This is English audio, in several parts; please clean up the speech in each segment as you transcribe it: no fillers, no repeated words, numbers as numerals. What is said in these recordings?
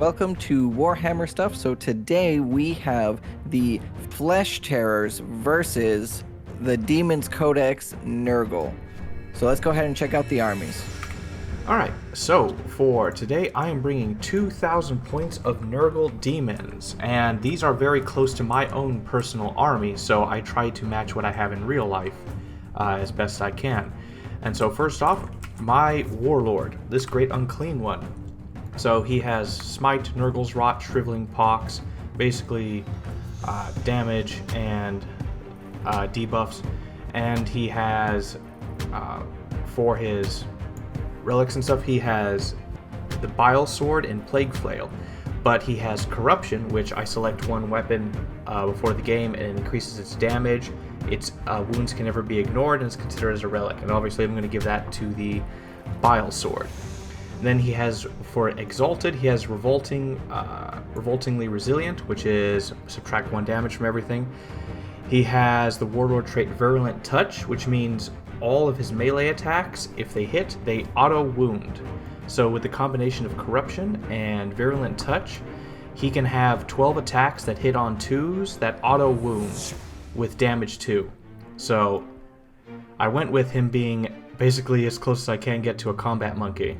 Welcome to Warhammer Stuff. So today we have the Flesh Terrors versus the Demons Codex Nurgle. So let's go ahead and check out the armies. Alright, so for today I am bringing 2,000 points of Nurgle Deamons, and these are very close to my own personal army, so I try to match what I have in real life as best I can. And so first off, my Warlord, this great unclean one. So he has Smite, Nurgle's Rot, Shriveling Pox, basically damage and debuffs, and he has, for his relics and stuff, he has the Bile Sword and Plague Flail, but he has Corruption, which I select one weapon before the game and it increases its damage. Its wounds can never be ignored and is considered as a relic, and obviously I'm going to give that to the Bile Sword. Then he has, for Exalted, he has Revoltingly Resilient, which is subtract 1 damage from everything. He has the Warlord trait Virulent Touch, which means all of his melee attacks, if they hit, they auto-wound. So with the combination of Corruption and Virulent Touch, he can have 12 attacks that hit on 2s that auto-wound with damage 2. So I went with him being basically as close as I can get to a combat monkey.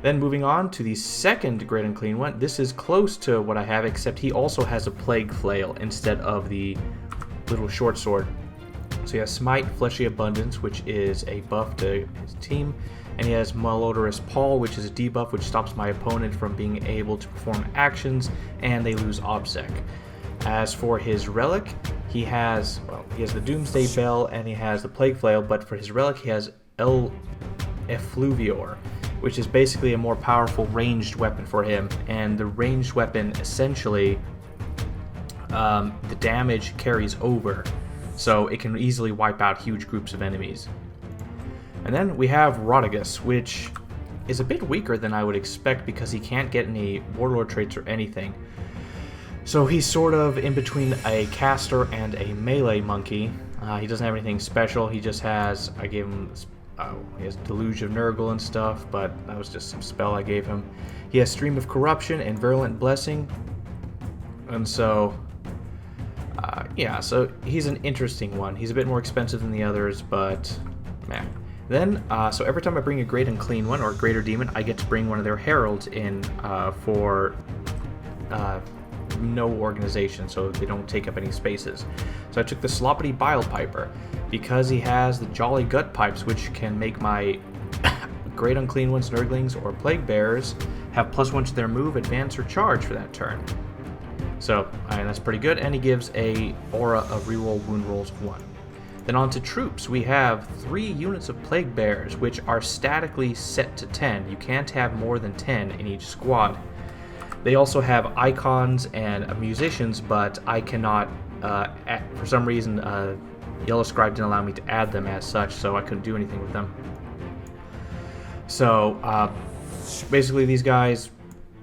Then moving on to the second Great Unclean one, this is close to what I have, except he also has a Plague Flail instead of the little short sword. So he has Smite, Fleshy Abundance, which is a buff to his team, and he has Malodorous Paw, which is a debuff which stops my opponent from being able to perform actions, and they lose Obsec. As for his relic, he has the Doomsday Bell and he has the Plague Flail, but for his relic he has El Effluvior, which is basically a more powerful ranged weapon for him, and the ranged weapon essentially, the damage carries over, so it can easily wipe out huge groups of enemies. And then we have Rodigus, which is a bit weaker than I would expect because he can't get any Warlord traits or anything. So he's sort of in between a caster and a melee monkey. He doesn't have anything special, he just has, I gave him he has Deluge of Nurgle and stuff, but that was just some spell I gave him. He has Stream of Corruption and Virulent Blessing, and so yeah, so he's an interesting one. He's a bit more expensive than the others, but man. Then, so every time I bring a Great Unclean one or a Greater Demon, I get to bring one of their Heralds in for no organization, so they don't take up any spaces. So I took the Sloppity Bile Piper because he has the Jolly Gut Pipes, which can make my Great Unclean Ones, Nurglings, or Plague Bearers have +1 to their move, advance, or charge for that turn. So, that's pretty good, and he gives a aura of reroll wound rolls of 1. Then on to troops, we have 3 units of Plague Bearers, which are statically set to 10. You can't have more than 10 in each squad. They also have icons and musicians, but I cannot, for some reason, Yellow Scribe didn't allow me to add them as such, so I couldn't do anything with them. So, basically these guys,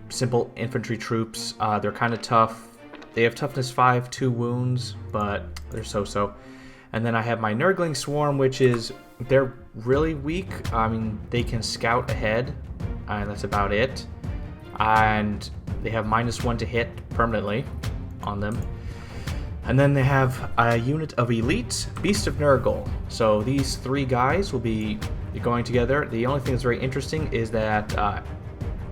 simple infantry troops, they're kind of tough. They have toughness 5, 2 wounds, but they're so-so. And then I have my Nurgling Swarm, which is, they're really weak. I mean, they can scout ahead, and that's about it. And they have -1 to hit permanently on them. And then they have a unit of Elite, Beast of Nurgle. So these 3 guys will be going together. The only thing that's very interesting is that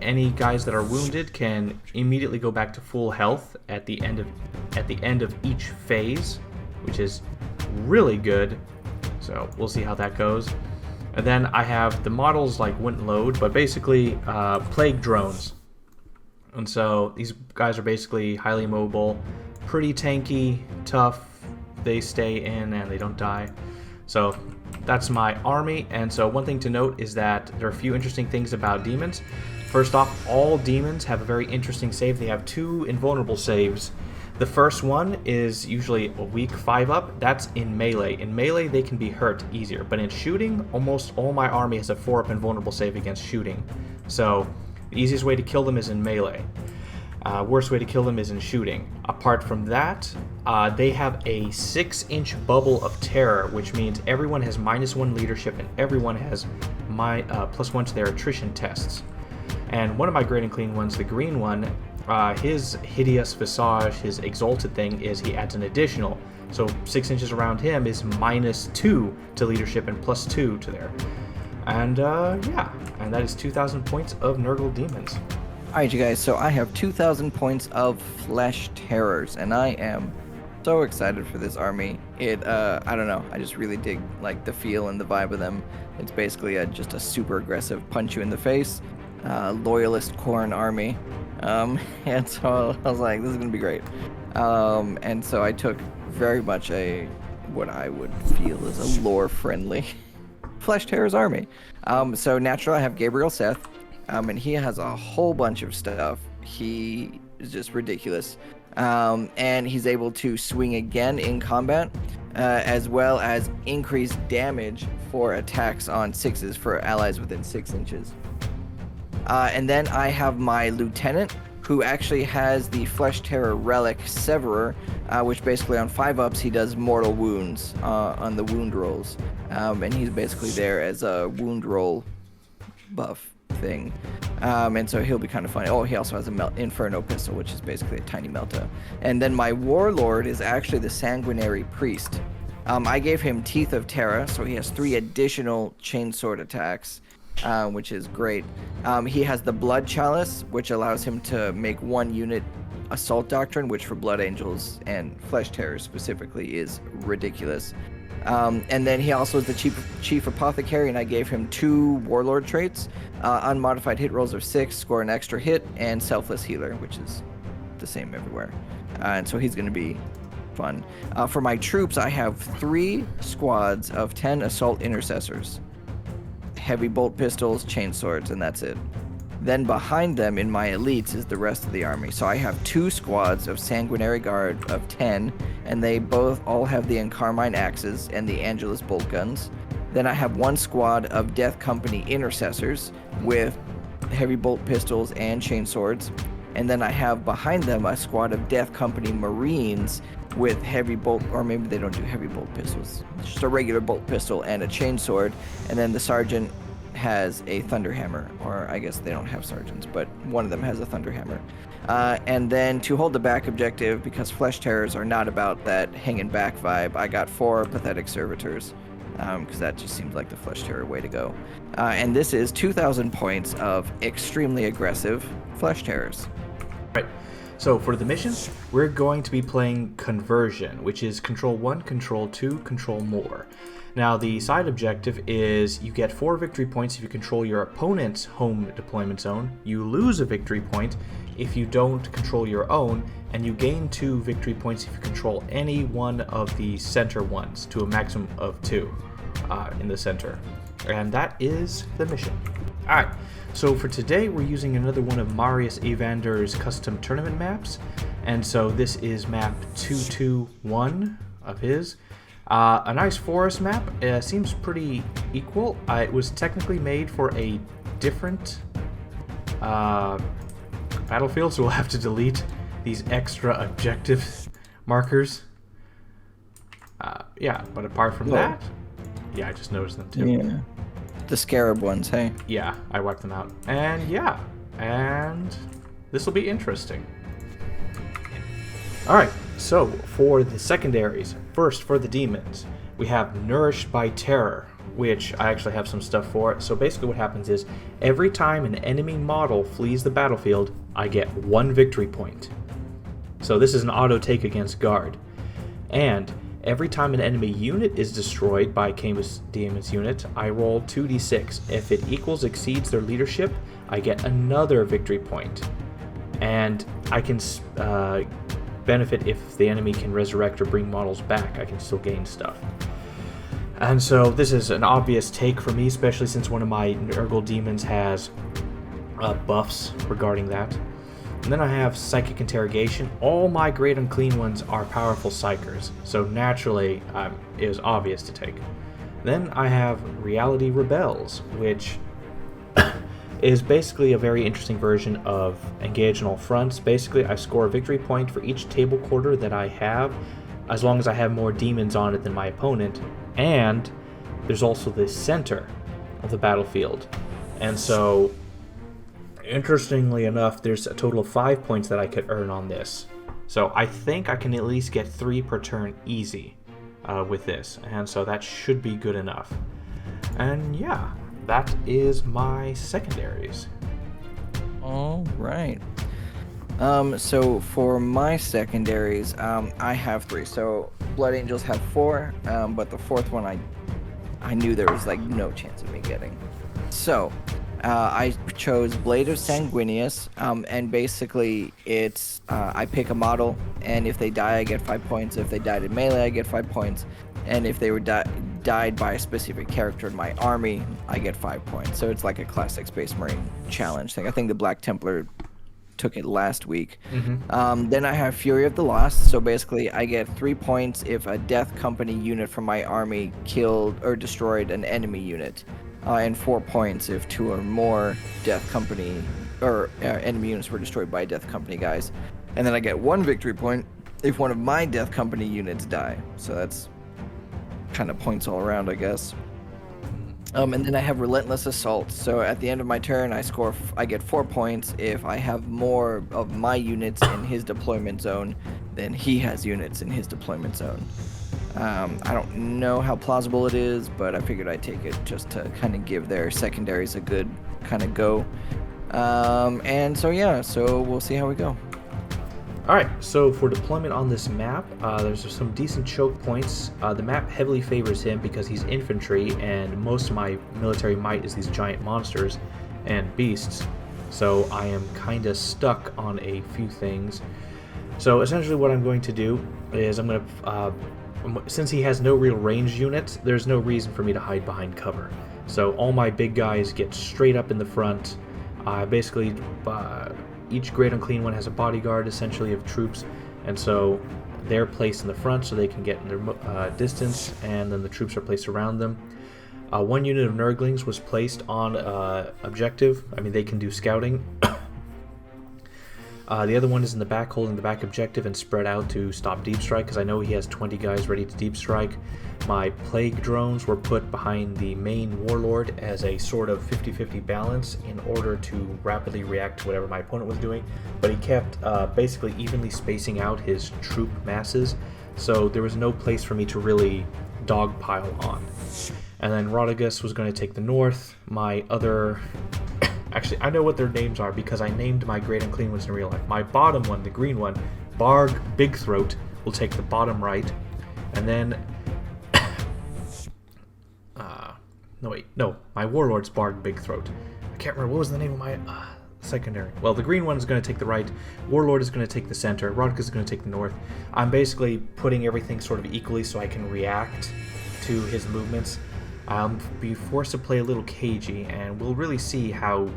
any guys that are wounded can immediately go back to full health at the end of each phase, which is really good. So we'll see how that goes. And then I have the models like wouldn't load, but basically plague drones. And so these guys are basically highly mobile, pretty tanky, tough. They stay in and they don't die. So that's my army. And so one thing to note is that there are a few interesting things about demons. First off, all demons have a very interesting save. They have 2 invulnerable saves. The first one is usually a weak 5-up. That's in melee. In melee, they can be hurt easier. But in shooting, almost all my army has a 4-up invulnerable save against shooting. So the easiest way to kill them is in melee. Worst way to kill them is in shooting. Apart from that, they have a 6-inch bubble of terror, which means everyone has -1 leadership and everyone has +1 to their attrition tests. And one of my Great and Clean ones, the green one, his hideous visage, his exalted thing is he adds an additional. So 6 inches around him is -2 to leadership and +2 to there. And yeah, and that is 2,000 points of Nurgle Deamons. Alright, you guys, so I have 2,000 points of Flesh Terrors, and I am so excited for this army. I don't know, I just really dig like the feel and the vibe of them. It's basically just a super aggressive, punch you in the face, loyalist Khorne army. And so I was like, this is gonna be great. And so I took very much what I would feel is a lore-friendly Flesh Terrors army. So natural, I have Gabriel Seth, and he has a whole bunch of stuff. He is just ridiculous. And he's able to swing again in combat, as well as increase damage for attacks on 6s for allies within 6 inches. And then I have my lieutenant, who actually has the Flesh Terror Relic Severer, which basically on 5-ups he does mortal wounds on the wound rolls. And he's basically there as a wound roll buff thing. And so he'll be kind of funny. Oh, he also has a Inferno Pistol, which is basically a tiny melta. And then my Warlord is actually the Sanguinary Priest. I gave him Teeth of Terra, so he has 3 additional chainsword attacks. Which is great. He has the Blood Chalice, which allows him to make 1 unit Assault Doctrine, which for Blood Angels and Flesh Terrors specifically is ridiculous. And then he also is the Chief Apothecary, and I gave him 2 Warlord traits, unmodified hit rolls of 6, score an extra hit, and Selfless Healer, which is the same everywhere. And so he's going to be fun. For my troops, I have 3 squads of 10 Assault Intercessors. Heavy bolt pistols, chainswords, and that's it. Then behind them in my elites is the rest of the army. So I have 2 squads of Sanguinary Guard of 10, and they all have the Encarmine axes and the Angelus bolt guns. Then I have 1 squad of Death Company Intercessors with heavy bolt pistols and chainswords. And then I have behind them a squad of Death Company Marines with heavy bolt, or maybe they don't do heavy bolt pistols, just a regular bolt pistol and a chainsword. And then the sergeant has a thunderhammer, or I guess they don't have sergeants, but one of them has a thunderhammer. And then to hold the back objective, because Flesh Terrors are not about that hanging back vibe, I got 4 pathetic servitors, because that just seems like the Flesh Terror way to go. And this is 2,000 points of extremely aggressive Flesh Terrors. Right. So for the mission, we're going to be playing Conversion, which is Control 1, Control 2, Control More. Now the side objective is you get 4 victory points if you control your opponent's home deployment zone, you lose a victory point if you don't control your own, and you gain 2 victory points if you control any one of the center ones, to a maximum of 2 in the center. And that is the mission. Alright, so for today we're using another one of Marius Evander's custom tournament maps, and so this is map 221 of his. A nice forest map. Seems pretty equal. It was technically made for a different battlefield, so we'll have to delete these extra objective markers. Yeah, but apart from that, yeah, I just noticed them too. Yeah. The scarab ones, hey? Yeah, I wiped them out. And yeah, and this will be interesting. Alright, so for the secondaries, first for the demons, we have Nourished by Terror, which I actually have some stuff for. So basically what happens is, every time an enemy model flees the battlefield, I get 1 victory point. So this is an auto take against guard. And every time an enemy unit is destroyed by Camus Demon's unit, I roll 2d6. If it exceeds their leadership, I get another victory point. And I can benefit if the enemy can resurrect or bring models back. I can still gain stuff. And so this is an obvious take for me, especially since one of my Nurgle Deamons has buffs regarding that. And then I have Psychic Interrogation. All my Great Unclean ones are powerful Psychers, so naturally it was obvious to take. Then I have Reality Rebels, which is basically a very interesting version of Engage on All Fronts. Basically, I score a victory point for each table quarter that I have, as long as I have more demons on it than my opponent. And there's also the center of the battlefield. And so Interestingly enough, there's a total of 5 points that I could earn on this. So I think I can at least get 3 per turn easy with this. And so that should be good enough. And yeah, that is my secondaries. All right. So for my secondaries, I have 3. So Blood Angels have 4, but the 4th one I knew there was like no chance of me getting. So I chose Blade of Sanguinius, and basically it's I pick a model, and if they die, I get 5 points. If they died in melee, I get 5 points, and if they were died by a specific character in my army, I get 5 points. So it's like a classic Space Marine challenge thing. I think the Black Templar took it last week. Then I have Fury of the Lost. So basically, I get 3 points if a Death Company unit from my army killed or destroyed an enemy unit, and 4 points if 2 or more Death Company or enemy units were destroyed by Death Company guys. And then I get 1 victory point if one of my Death Company units die. So that's kind of points all around, I guess. And then I have Relentless Assault. So at the end of my turn, I get 4 points if I have more of my units in his deployment zone than he has units in his deployment zone. I don't know how plausible it is, but I figured I'd take it just to kind of give their secondaries a good kind of go. And so yeah, so we'll see how we go. Alright, so for deployment on this map, there's some decent choke points. The map heavily favors him because he's infantry, and most of my military might is these giant monsters and beasts. So I am kind of stuck on a few things. So essentially what I'm going to do is I'm going to, since he has no real range units, there's no reason for me to hide behind cover. So all my big guys get straight up in the front. Basically, each Great Unclean One has a bodyguard, essentially, of troops, and so they're placed in the front so they can get in their distance, and then the troops are placed around them. 1 unit of Nurglings was placed on objective. I mean, they can do scouting. The other one is in the back, holding the back objective and spread out to stop deep strike, because I know he has 20 guys ready to deep strike. My plague drones were put behind the main warlord as a sort of 50-50 balance in order to rapidly react to whatever my opponent was doing, but he kept basically evenly spacing out his troop masses, so there was no place for me to really dogpile on. And then Rodigus was going to take the north. My other... Actually, I know what their names are because I named my Great Unclean Ones in real life. My bottom one, the green one, Barg Bigthroat, will take the bottom right. And then... my Warlord's Barg Bigthroat. I can't remember, what was the name of my secondary? Well, the green one is going to take the right, Warlord is going to take the center, Rodigus is going to take the north. I'm basically putting everything sort of equally so I can react to his movements. I'll be forced to play a little cagey, and we'll really see how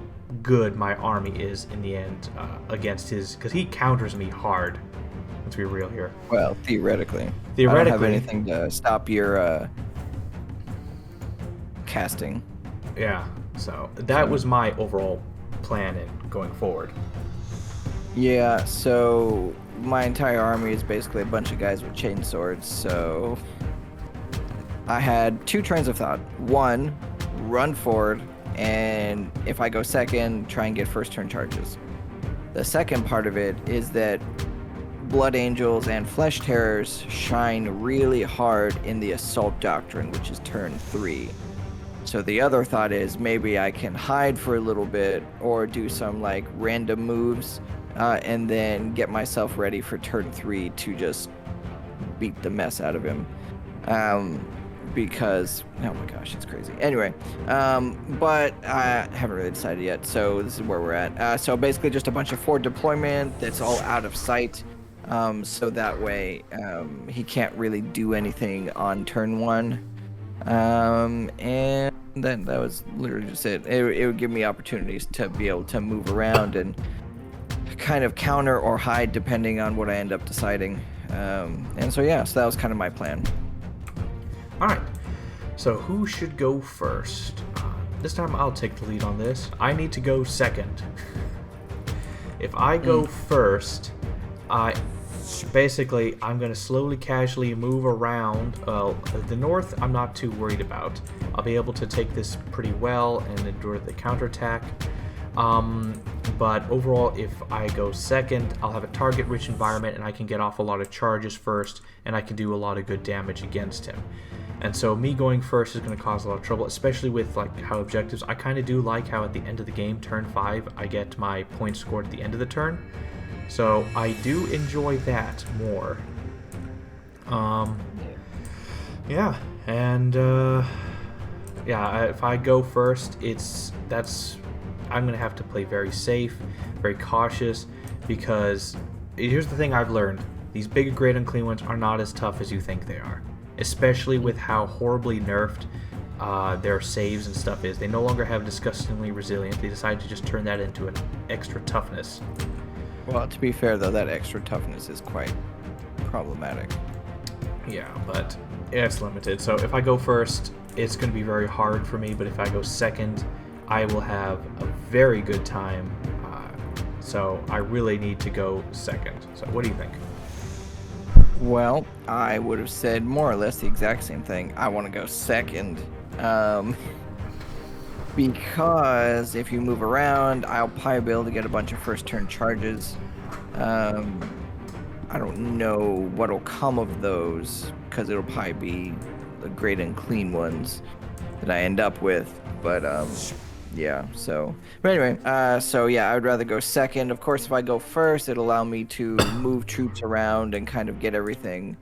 good my army is in the end against his... Because he counters me hard. Let's be real here. Well, theoretically. Theoretically. I don't have anything to stop your casting. Yeah, so that was my overall plan in going forward. Yeah, so my entire army is basically a bunch of guys with chain swords, so... I had 2 trains of thought. 1, run forward, and if I go second, try and get first turn charges. The second part of it is that Blood Angels and Flesh Terrors shine really hard in the Assault Doctrine, which is turn 3. So the other thought is maybe I can hide for a little bit or do some like random moves and then get myself ready for turn 3 to just beat the mess out of him. Because, oh my gosh, it's crazy. Anyway, but I haven't really decided yet, so this is where we're at. So basically just a bunch of forward deployment that's all out of sight, so that way he can't really do anything on turn 1. And then that was literally just it. It would give me opportunities to be able to move around and kind of counter or hide depending on what I end up deciding. And so yeah, so that was kind of my plan. Alright, so who should go first? This time I'll take the lead on this. I need to go second. If I go first, I'm going to slowly, casually move around. The north I'm not too worried about. I'll be able to take this pretty well and endure the counterattack. But overall, if I go second, I'll have a target-rich environment, and I can get off a lot of charges first, and I can do a lot of good damage against him. And so me going first is going to cause a lot of trouble, especially with like how objectives. I kind of do like how at the end of the game, turn 5, I get my points scored at the end of the turn. So I do enjoy that more. Yeah, and if I go first, I'm gonna have to play very safe, very cautious, because here's the thing I've learned: these big, great, unclean ones are not as tough as you think they are, especially with how horribly nerfed their saves and stuff is. They no longer have disgustingly resilient. They decided to just turn that into an extra toughness. Well, to be fair though, that extra toughness is quite problematic. Yeah, but it's limited. So if I go first, it's going to be very hard for me, but if I go second, I will have a very good time. So I really need to go second. So what do you think? Well, I would have said more or less the exact same thing. I want to go second. Because if you move around, I'll probably be able to get a bunch of first turn charges. I don't know what'll come of those, because it'll probably be the great and clean ones that I end up with. But yeah, so but anyway, I would rather go second. Of course, if I go first, it'll allow me to move troops around and kind of get everything,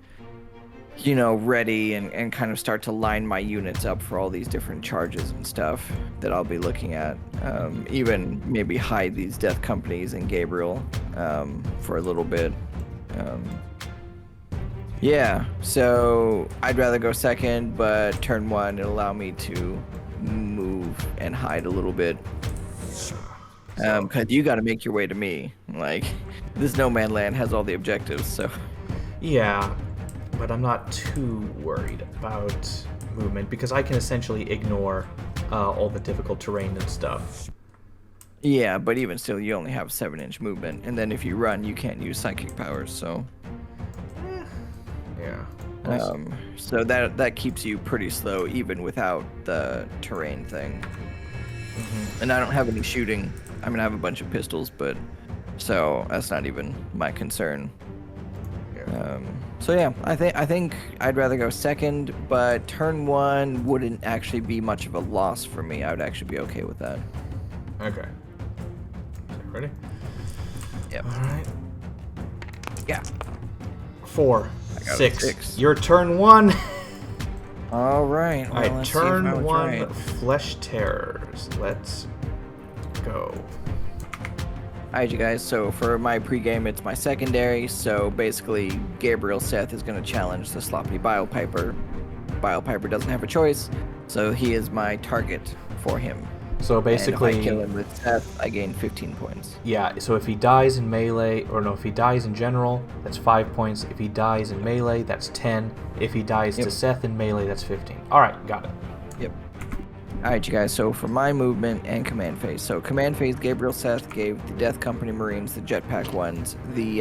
ready and kind of start to line my units up for all these different charges and stuff that I'll be looking at. Even maybe hide these death companies and Gabriel for a little bit. Yeah, so I'd rather go second, but turn 1 it'll allow me to move and hide a little bit. Because you got to make your way to me. Like, this no man land has all the objectives, so. Yeah, but I'm not too worried about movement because I can essentially ignore all the difficult terrain and stuff. Yeah, but even still, you only have 7-inch movement, and then if you run, you can't use psychic powers, so. Yeah. So that keeps you pretty slow, even without the terrain thing. Mm-hmm. And I don't have any shooting. I mean, I have a bunch of pistols, but so that's not even my concern. Yeah. So yeah, I think I'd rather go second, but turn 1 wouldn't actually be much of a loss for me. I would actually be okay with that. Okay. Ready? Yep. All right. Yeah. 4, 6. 6. Your turn 1. All right. All right. Turn 1. Flesh Terrors. Let's go. Alright, you guys, so for my pregame, it's my secondary, so basically Gabriel Seth is going to challenge the sloppy Bile Piper. Bile Piper doesn't have a choice, so he is my target for him. So basically, and if I kill him with Seth, I gain 15 points. Yeah, so if he dies in melee, if he dies in general, that's 5 points. If he dies in melee, that's 10. If he dies to Seth in melee, that's 15. Alright, got it. Yep. Alright, you guys, so for my movement and command phase. So command phase, Gabriel Seth gave the Death Company Marines, the jetpack ones, the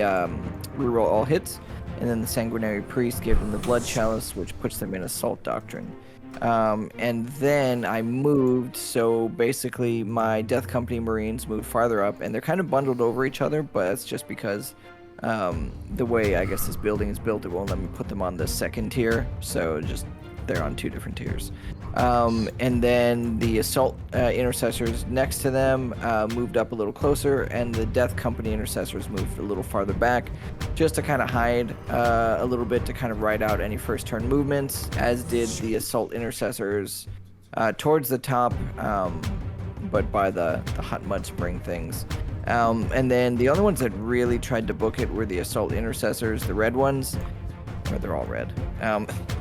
reroll all hits, and then the Sanguinary Priest gave them the Blood Chalice, which puts them in Assault Doctrine. And then I moved, so basically my Death Company Marines moved farther up, and they're kind of bundled over each other, but it's just because the way I guess this building is built, it won't let me put them on the second tier, so just they're on 2 different tiers. And then the Assault Intercessors next to them moved up a little closer, and the Death Company Intercessors moved a little farther back, just to kind of hide a little bit, to kind of ride out any first turn movements, as did the Assault Intercessors towards the top, but by the hot mud spring things. And then the other ones that really tried to book it were the Assault Intercessors, the red ones, or they're all red,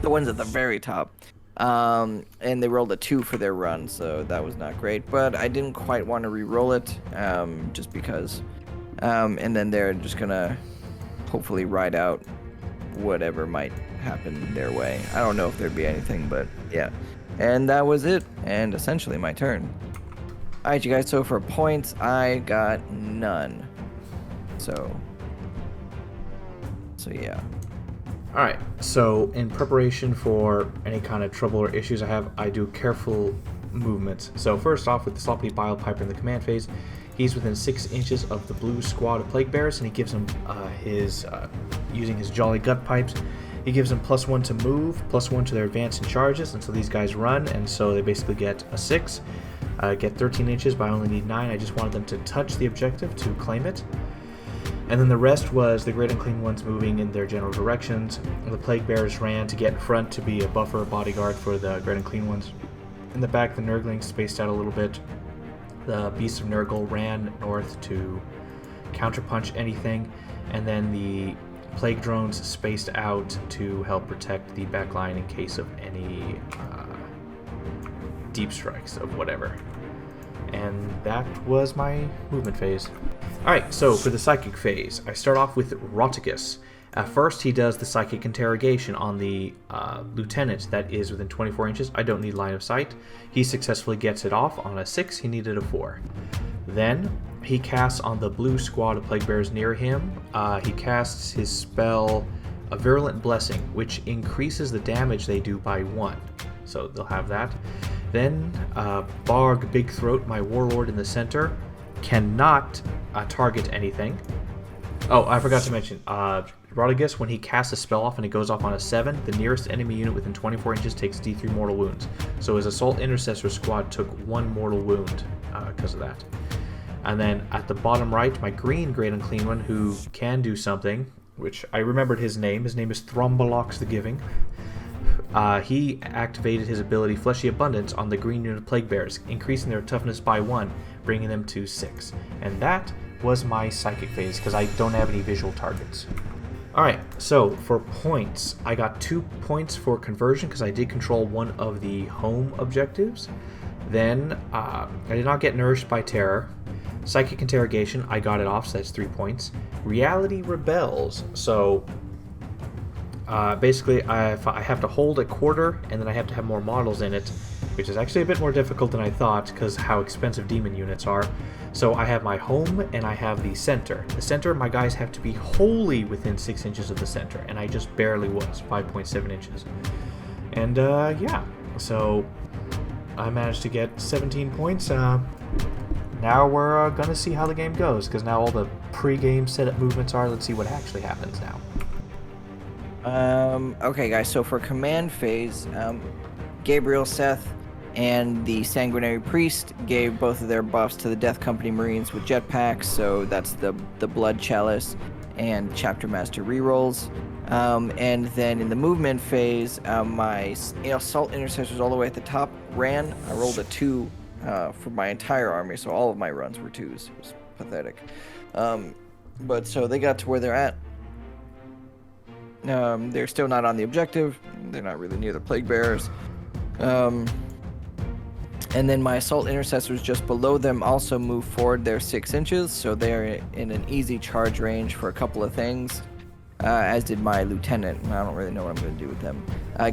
the ones at the very top. And they rolled a 2 for their run, so that was not great, but I didn't quite want to re-roll it, just because. And then they're just gonna hopefully ride out whatever might happen their way. I don't know if there'd be anything, but yeah. And that was it, and essentially my turn. Alright, you guys, so for points, I got none. So yeah. Alright, so in preparation for any kind of trouble or issues I have, I do careful movements. So first off, with the Sloppy Bile Piper in the command phase, He's within 6 inches of the blue squad of plague bears, and he gives him using his jolly gut pipes. He gives them +1 to move, +1 to their advance and charges, and so these guys run, and so they basically get a 6. Get 13 inches, but I only need 9. I just wanted them to touch the objective to claim it. And then the rest was the Great Unclean Ones moving in their general directions. The Plague Bears ran to get in front to be a buffer bodyguard for the Great Unclean Ones. In the back, the Nurglings spaced out a little bit. The Beasts of Nurgle ran north to counterpunch anything, and then the Plague Drones spaced out to help protect the backline in case of any deep strikes of whatever. And that was my movement phase. Alright, so for the psychic phase, I start off with Rotigus. First, he does the psychic interrogation on the lieutenant that is within 24 inches. I don't need line of sight. He successfully gets it off on a 6. He needed a 4. Then, he casts on the blue squad of plague bears near him. He casts his spell, a Virulent Blessing, which increases the damage they do by 1. So they'll have that. Then, Barg Big Throat, my warlord in the center, cannot target anything. Oh, I forgot to mention, Rotigus, when he casts a spell off and it goes off on a 7, the nearest enemy unit within 24 inches takes D3 mortal wounds. So his Assault Intercessor squad took 1 mortal wound because of that. And then at the bottom right, my green Great Unclean One, who can do something, which I remembered his name. His name is Thrombolox the Giving. He activated his ability Fleshy Abundance on the green unit of Plague Bears, increasing their toughness by 1, bringing them to 6. And that was my psychic phase, because I don't have any visual targets. Alright, so for points, I got 2 points for conversion, because I did control one of the home objectives. Then, I did not get nourished by terror. Psychic interrogation, I got it off, so that's 3 points. Reality rebels, so basically I have to hold a quarter, and then I have to have more models in it, which is actually a bit more difficult than I thought, because how expensive demon units are. So I have my home, and I have the center. The center, my guys have to be wholly within 6 inches of the center, and I just barely was, 5.7 inches. And yeah, so I managed to get 17 points. Now we're gonna see how the game goes, because now all the pre-game setup movements are. Let's see what actually happens now. Okay, guys, so for command phase, Gabriel, Seth, and the Sanguinary Priest gave both of their buffs to the Death Company Marines with jetpacks, so that's the Blood Chalice and Chapter Master rerolls. And then in the movement phase, my Assault Intercessors all the way at the top ran. I rolled a 2 for my entire army, so all of my runs were 2s. It was pathetic. But so they got to where they're at. They're still not on the objective. They're not really near the Plague Bearers. And then my Assault Intercessors just below them also move forward. They're 6 inches, so they're in an easy charge range for a couple of things, as did my Lieutenant. I don't really know what I'm going to do with them.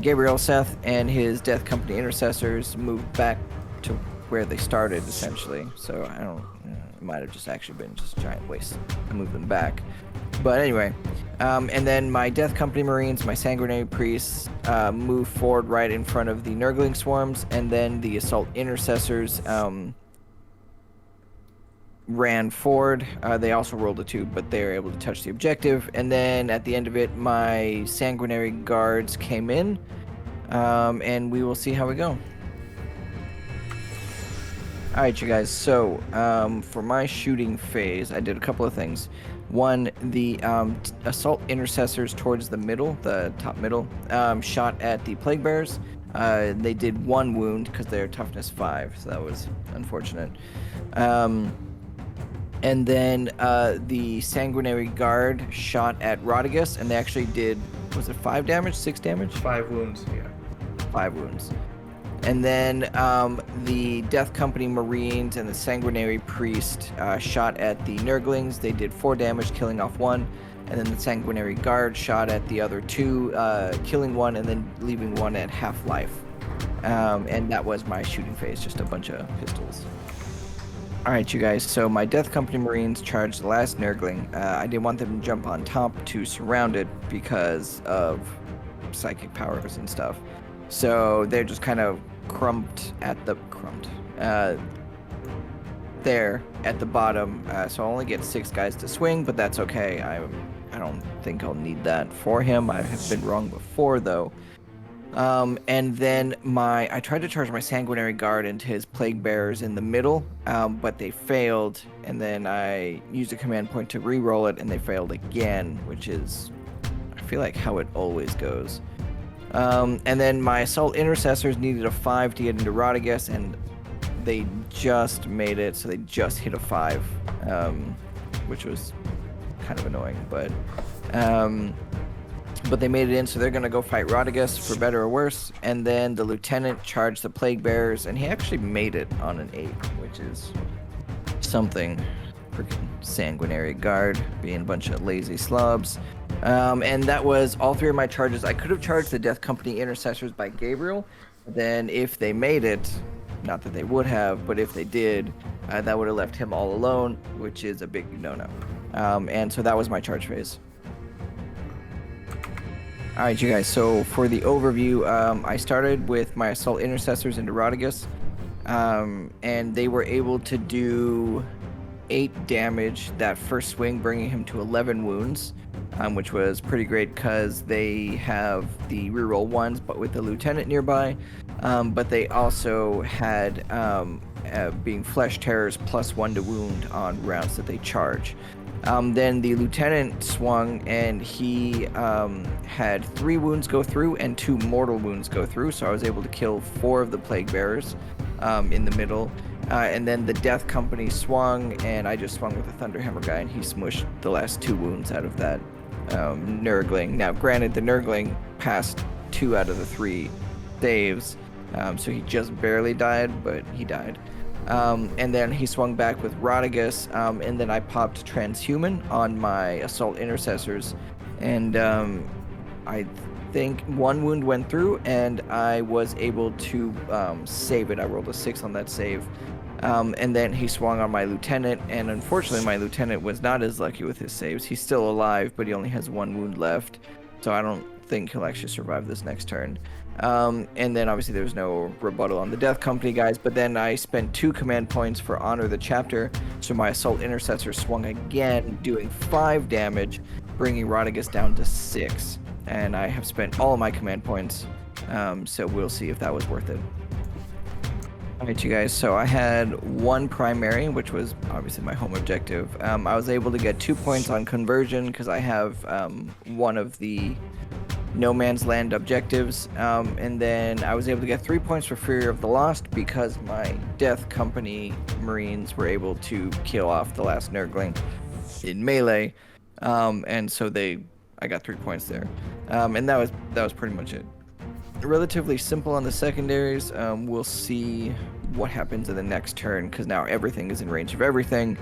Gabriel, Seth, and his Death Company Intercessors moved back to where they started, essentially. So I don't... It might have just actually been just a giant waste. I moved them back. But anyway, and then my Death Company Marines, my Sanguinary Priests, move forward right in front of the Nurgling Swarms, and then the Assault Intercessors ran forward. They also rolled a 2, but they were able to touch the objective. And then at the end of it, my Sanguinary Guards came in, and we will see how we go. Alright, you guys, so for my shooting phase, I did a couple of things. One, the Assault Intercessors towards the middle, the top middle, shot at the Plague Bears. They did 1 wound because they're toughness 5, so that was unfortunate. And then the Sanguinary Guard shot at Rotigus, and they actually did, was it 5 damage, 6 damage? 5 wounds, yeah. 5 wounds. And then the Death Company Marines and the Sanguinary Priest shot at the Nurglings. They did 4 damage, killing off 1. And then the Sanguinary Guard shot at the other 2, killing 1 and then leaving 1 at half-life. And that was my shooting phase, just a bunch of pistols. Alright, you guys, so my Death Company Marines charged the last Nurgling. I didn't want them to jump on top to surround it because of psychic powers and stuff. So they're just kind of crumped at the there at the bottom, so I'll only get 6 guys to swing, but that's okay. I don't think I'll need that for him. I have been wrong before, though. And then I tried to charge my Sanguinary Guard into his Plague Bearers in the middle, but they failed, and then I used a command point to re-roll it, and they failed again, which is, I feel like, how it always goes. And then my Assault Intercessors needed a 5 to get into Rodriguez, and they just made it, so they just hit a 5, which was kind of annoying, but they made it in, so they're going to go fight Rodriguez for better or worse. And then the Lieutenant charged the Plague Bearers, and he actually made it on an 8, which is something. Freaking Sanguinary Guard being a bunch of lazy slobs. And that was all 3 of my charges. I could have charged the Death Company Intercessors by Gabriel. Then if they made it, not that they would have, but if they did, that would have left him all alone, which is a big no-no. And so that was my charge phase. Alright, you guys, so for the overview, I started with my Assault Intercessors into Rodriguez, and they were able to do 8 damage that first swing, bringing him to 11 wounds, which was pretty great because they have the reroll 1s, but with the Lieutenant nearby, but they also had being Flesh Terrors +1 to wound on rounds that they charge. Then the Lieutenant swung, and he had 3 wounds go through and 2 mortal wounds go through, so I was able to kill 4 of the Plague Bearers in the middle. And then the Death Company swung, and I just swung with the Thunderhammer guy, and he smushed the last 2 wounds out of that Nurgling. Now, granted, the Nurgling passed 2 out of the 3 saves, so he just barely died, but he died. And then he swung back with Rodriguez, and then I popped Transhuman on my Assault Intercessors, and I think 1 wound went through, and I was able to save it. I rolled a 6 on that save. And then he swung on my Lieutenant, and unfortunately my Lieutenant was not as lucky with his saves. He's still alive, but he only has 1 wound left, so I don't think he'll actually survive this next turn. And then obviously there was no rebuttal on the Death Company guys, but then I spent 2 command points for Honor the Chapter, so my Assault Intercessor swung again, doing 5 damage, bringing Rodriguez down to 6. And I have spent all of my command points, so we'll see if that was worth it. Alright, you guys, so I had 1 primary, which was obviously my home objective. I was able to get 2 points on conversion because I have one of the No Man's Land objectives, and then I was able to get 3 points for Fear of the Lost because my Death Company Marines were able to kill off the last Nurgling in melee, and so I got 3 points there, and that was pretty much it. Relatively simple on the secondaries. We'll see what happens in the next turn because now everything is in range of everything,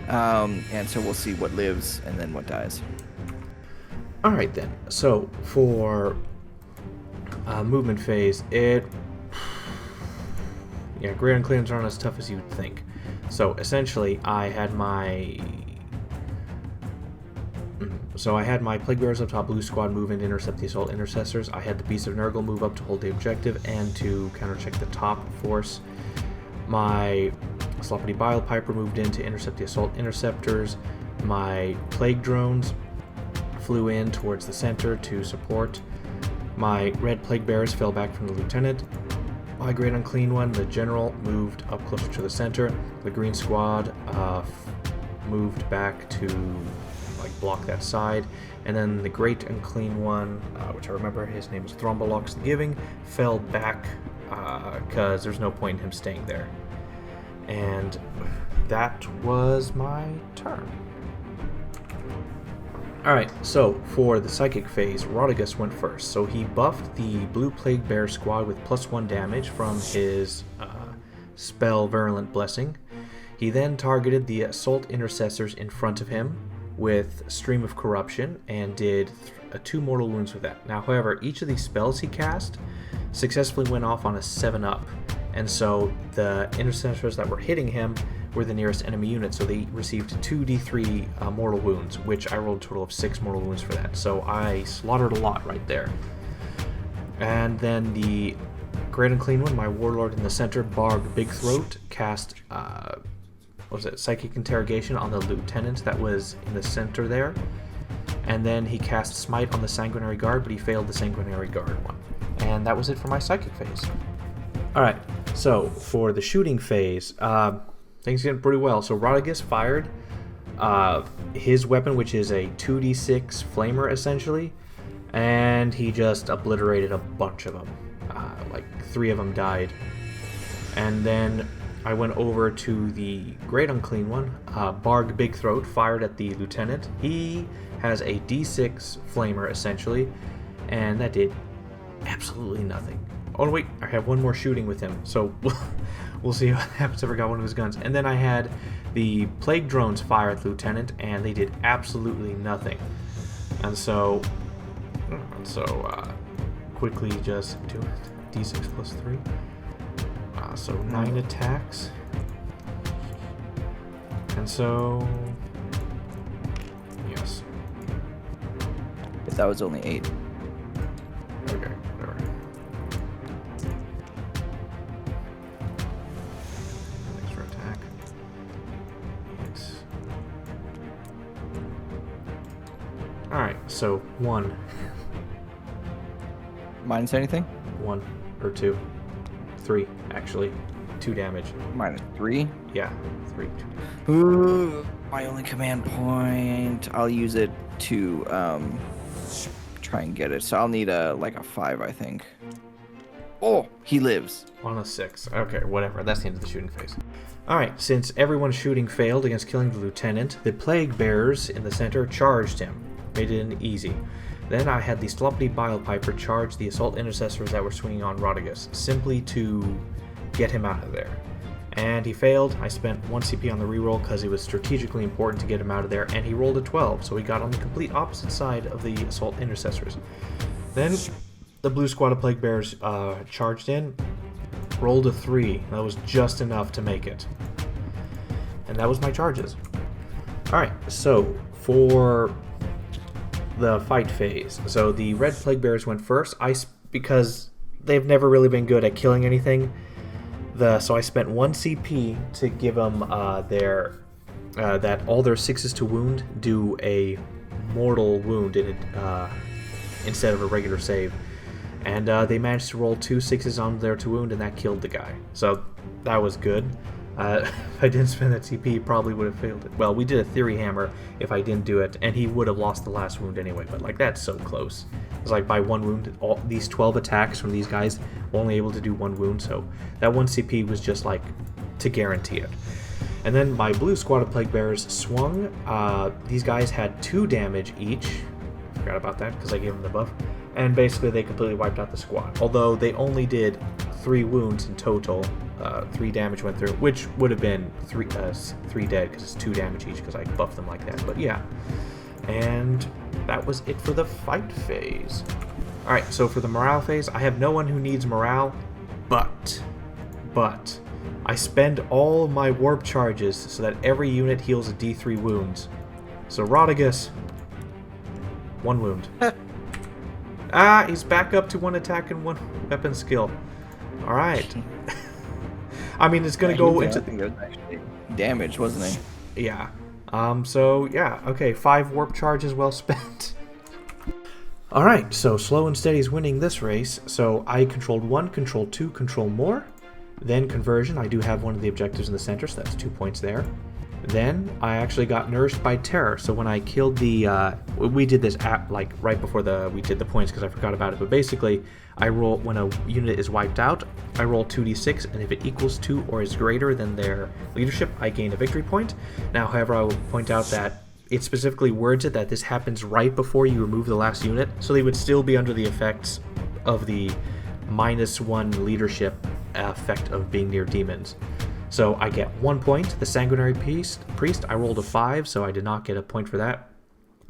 and so we'll see what lives and then what dies. Alright then, so for movement phase, Great Uncleans aren't as tough as you'd think. So essentially, I had my Plague Bearers up top, Blue Squad move in to intercept the Assault Intercessors. I had the Beast of Nurgle move up to hold the objective and to countercheck the top force. My Sloppity Bile Piper moved in to intercept the Assault Interceptors. My Plague Drones flew in towards the center to support. My Red Plague Bearers fell back from the Lieutenant. My Great Unclean One, the General, moved up closer to the center. The Green Squad moved back to block that side, and then the Great Unclean One, which I remember his name was Thrombolox the Giving, fell back because there's no point in him staying there. And that was my turn. Alright, so for the Psychic phase, Rodriguez went first. So he buffed the Blue Plague Bear squad with +1 damage from his spell Virulent Blessing. He then targeted the Assault Intercessors in front of him with Stream of Corruption and did 2 mortal wounds with that. Now, however, each of these spells he cast successfully went off on a 7-up, and so the intercessors that were hitting him were the nearest enemy unit, so they received 2d3 mortal wounds, which I rolled a total of 6 mortal wounds for that, so I slaughtered a lot right there. And then the Great Unclean One, my Warlord in the center, Barg Big Throat, cast what was it, Psychic Interrogation on the Lieutenant that was in the center there. And then he cast Smite on the Sanguinary Guard, but he failed the Sanguinary Guard one. And that was it for my Psychic phase. Alright, so for the shooting phase, things getting pretty well. So Rodriguez fired his weapon, which is a 2d6 flamer, essentially. And he just obliterated a bunch of them. Like 3 of them died. And then I went over to the Great Unclean One. Barg Big Throat fired at the Lieutenant. He has a d6 flamer, essentially, and that did absolutely nothing. Oh, wait, I have one more shooting with him, so we'll see what happens if I got one of his guns. And then I had the Plague Drones fire at the Lieutenant, and they did absolutely nothing. And so quickly just do it. D6 plus 3. So 9 attacks. And so, yes. That was only 8. Okay, whatever. Extra attack. Yes. Alright, so 1. Minus anything? 1 or 2. 3, actually. 2 damage. Minus 3? Yeah, 3. 2. Ooh, my only command point. I'll use it to try and get it. So I'll need like a 5, I think. Oh, he lives. On a 6. Okay, whatever. That's the end of the shooting phase. Alright, since everyone's shooting failed against killing the Lieutenant, the Plague Bearers in the center charged him. Made it an easy. Then I had the Sloppity Bile Piper charge the Assault Intercessors that were swinging on Rodriguez, simply to get him out of there. And he failed. I spent 1 CP on the reroll because it was strategically important to get him out of there, and he rolled a 12, so he got on the complete opposite side of the Assault Intercessors. Then the Blue Squad of Plague Bears charged in, rolled a 3. That was just enough to make it. And that was my charges. Alright, so for the fight phase. So the Red Plague Bears went first. Because they've never really been good at killing anything. So I spent 1 CP to give them that all their 6s to wound do a mortal wound instead of a regular save. And they managed to roll 2 6s on their to wound, and that killed the guy. So that was good. If I didn't spend that CP, he probably would have failed it. Well, we did a Theory Hammer if I didn't do it, and he would have lost the last wound anyway, but like that's so close. It's like by 1 wound, all these 12 attacks from these guys were only able to do 1 wound, so that 1 CP was just like to guarantee it. And then my Blue Squad of Plague Bearers swung. These guys had 2 damage each. Forgot about that because I gave them the buff. And basically they completely wiped out the squad. Although they only did 3 wounds in total. 3 damage went through, which would have been 3 dead because it's 2 damage each because I buffed them like that. But yeah. And that was it for the fight phase. Alright, so for the morale phase, I have no one who needs morale, but I spend all of my warp charges so that every unit heals a D3 wounds. So Rodriguez, 1 wound. He's back up to 1 attack and 1 weapon skill. Alright. I mean, it's gonna go into... I think that was actually damage, wasn't he? Yeah. So, yeah. Okay, 5 warp charges well spent. Alright, so Slow and Steady's winning this race. So I controlled 1, control 2, control more. Then Conversion. I do have one of the objectives in the center, so that's 2 points there. Then I actually got Nourished by Terror. So when I killed the... we did this like right before we did the points because I forgot about it. But basically, I roll... when a unit is wiped out, I roll 2d6, and if it equals 2 or is greater than their leadership, I gain a victory point. Now, however, I will point out that it specifically words it that this happens right before you remove the last unit, so they would still be under the effects of the -1 leadership effect of being near demons. So I get 1 point. The Sanguinary Priest, I rolled a 5, so I did not get a point for that.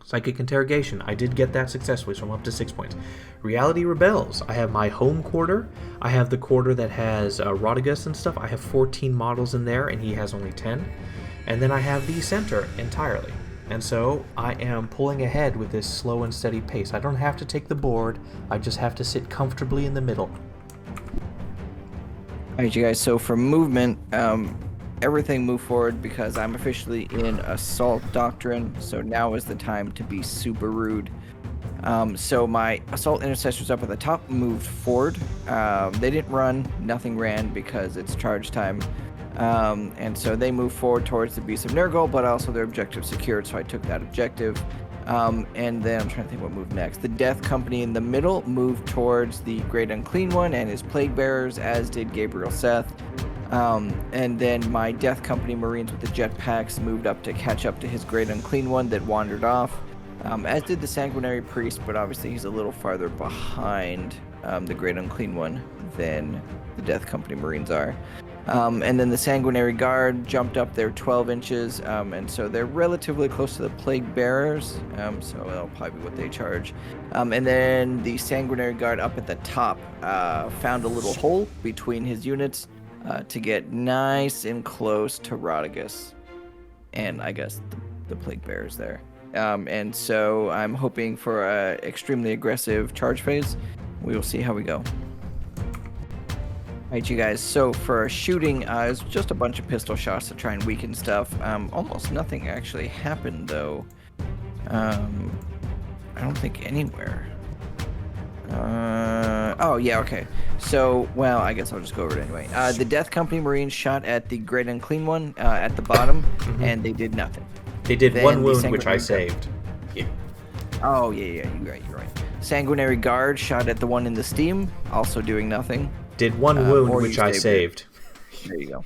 Psychic Interrogation, I did get that successfully, so I'm up to 6 points. Reality Rebels, I have my home quarter. I have the quarter that has Rodriguez and stuff. I have 14 models in there, and he has only 10. And then I have the center entirely. And so I am pulling ahead with this slow and steady pace. I don't have to take the board. I just have to sit comfortably in the middle. Alright, you guys, so for movement, everything move forward because I'm officially in Assault Doctrine, so now is the time to be super rude. So my Assault Intercessors up at the top moved forward. They didn't run, nothing ran because it's charge time. And so they moved forward towards the Beast of Nurgle, but also their objective secured, so I took that objective. And then I'm trying to think what moved next. The Death Company in the middle moved towards the Great Unclean One and his Plague Bearers, as did Gabriel Seth. And then my Death Company Marines with the jetpacks moved up to catch up to his Great Unclean One that wandered off, as did the Sanguinary Priest, but obviously he's a little farther behind the Great Unclean One than the Death Company Marines are. And then the Sanguinary Guard jumped up there 12 inches, and so they're relatively close to the Plague Bearers, so that'll probably be what they charge. And then the Sanguinary Guard up at the top found a little hole between his units to get nice and close to Rodigus, and I guess the Plague Bearers there. And so I'm hoping for an extremely aggressive charge phase. We will see how we go. Alright, you guys, so for shooting, it was just a bunch of pistol shots to try and weaken stuff. Almost nothing actually happened, though. I don't think anywhere. Oh, yeah, okay. So, well, I guess I'll just go over it anyway. The Death Company Marines shot at the Great Unclean One at the bottom, and they did nothing. They did Then one the wound, which I Sanguinary saved. Yeah. Oh, yeah, you're right. Sanguinary Guard shot at the one in the steam, also doing nothing. Did one wound, or which you I saved saved. There you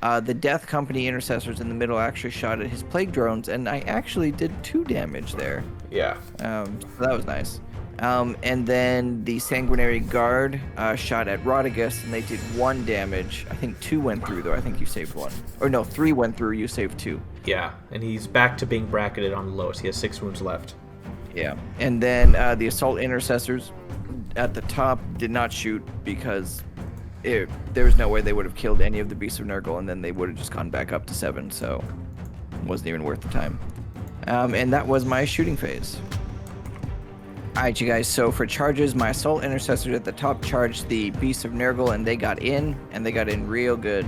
go. The Death Company Intercessors in the middle actually shot at his Plague Drones, and I actually did 2 damage there. Yeah. So that was nice. And then the Sanguinary Guard shot at Rodigus, and they did 1 damage. I think 2 went through, though. I think you saved 1. Or no, 3 went through, you saved 2. Yeah, and he's back to being bracketed on the lowest. He has 6 wounds left. Yeah. And then the Assault Intercessors at the top did not shoot because there was no way they would have killed any of the Beasts of Nurgle, and then they would have just gone back up to 7, so it wasn't even worth the time. And that was my shooting phase. Alright, you guys, so for charges, my Assault Intercessors at the top charged the Beasts of Nurgle, and they got in real good.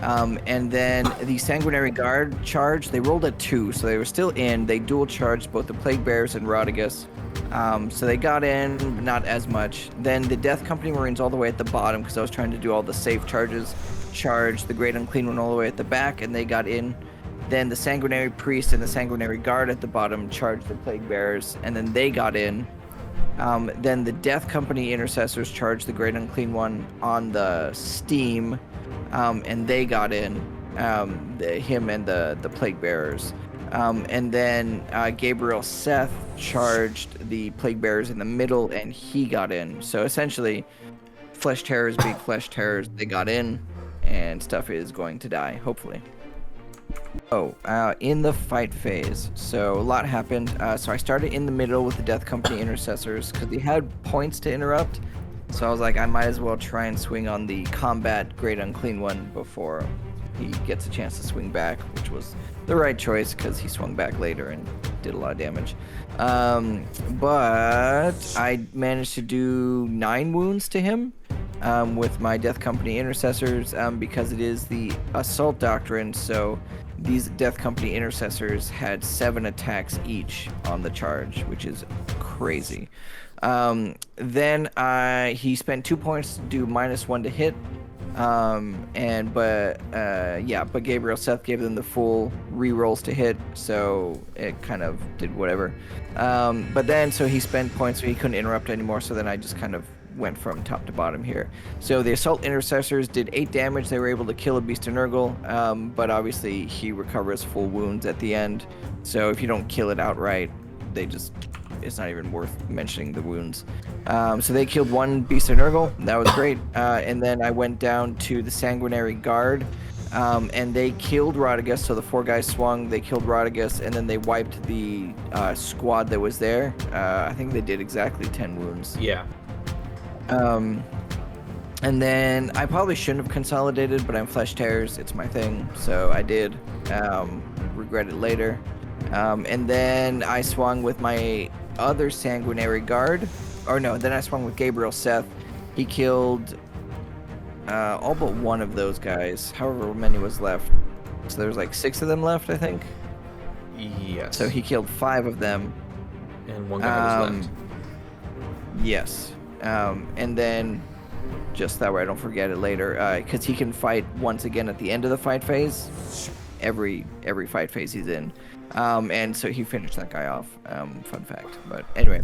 And then the Sanguinary Guard charged, they rolled at 2, so they were still in. They dual charged both the Plague Bearers and Rodigus. So they got in, but not as much. Then the Death Company Marines all the way at the bottom, because I was trying to do all the safe charges, charged the Great Unclean One all the way at the back, and they got in. Then the Sanguinary Priest and the Sanguinary Guard at the bottom charged the Plague Bearers, and then they got in. Then the Death Company Intercessors charged the Great Unclean One on the steam, and they got in, him and the Plague Bearers. And then Gabriel Seth charged the Plague Bearers in the middle, and he got in. So essentially, Flesh Terrors being Flesh Terrors, they got in, and stuff is going to die, hopefully. Oh, in the fight phase, so a lot happened. So I started in the middle with the Death Company Intercessors, because they had points to interrupt. So I was like, I might as well try and swing on the combat Great Unclean One before he gets a chance to swing back, which was the right choice because he swung back later and did a lot of damage. But I managed to do 9 wounds to him with my Death Company Intercessors because it is the Assault Doctrine, so these Death Company Intercessors had 7 attacks each on the charge, which is crazy. Then he spent 2 points to do -1 to hit. But Gabriel Seth gave them the full re-rolls to hit, so it kind of did whatever. But then, so he spent points so he couldn't interrupt anymore, so then I just kind of went from top to bottom here. So the Assault Intercessors did 8 damage. They were able to kill a Beast of Nurgle, but obviously he recovers full wounds at the end, so if you don't kill it outright, it's not even worth mentioning the wounds. So they killed 1 Beast of Nurgle. That was great. And then I went down to the Sanguinary Guard, and they killed Rodigus. So the 4 guys swung, they killed Rodigus, and then they wiped the squad that was there. I think they did exactly 10 wounds. Yeah. And then I probably shouldn't have consolidated, but I'm Flesh Tears. It's my thing, so I did. Regret it later. And then I swung with my other Sanguinary Guard. Then I swung with Gabriel Seth. He killed all but 1 of those guys, however many was left. So there's like 6 of them left, I think. Yes. So he killed 5 of them. And one guy was left. Yes. And then, just that way I don't forget it later, because he can fight once again at the end of the fight phase. Every fight phase he's in. And so he finished that guy off. Fun fact. But anyway,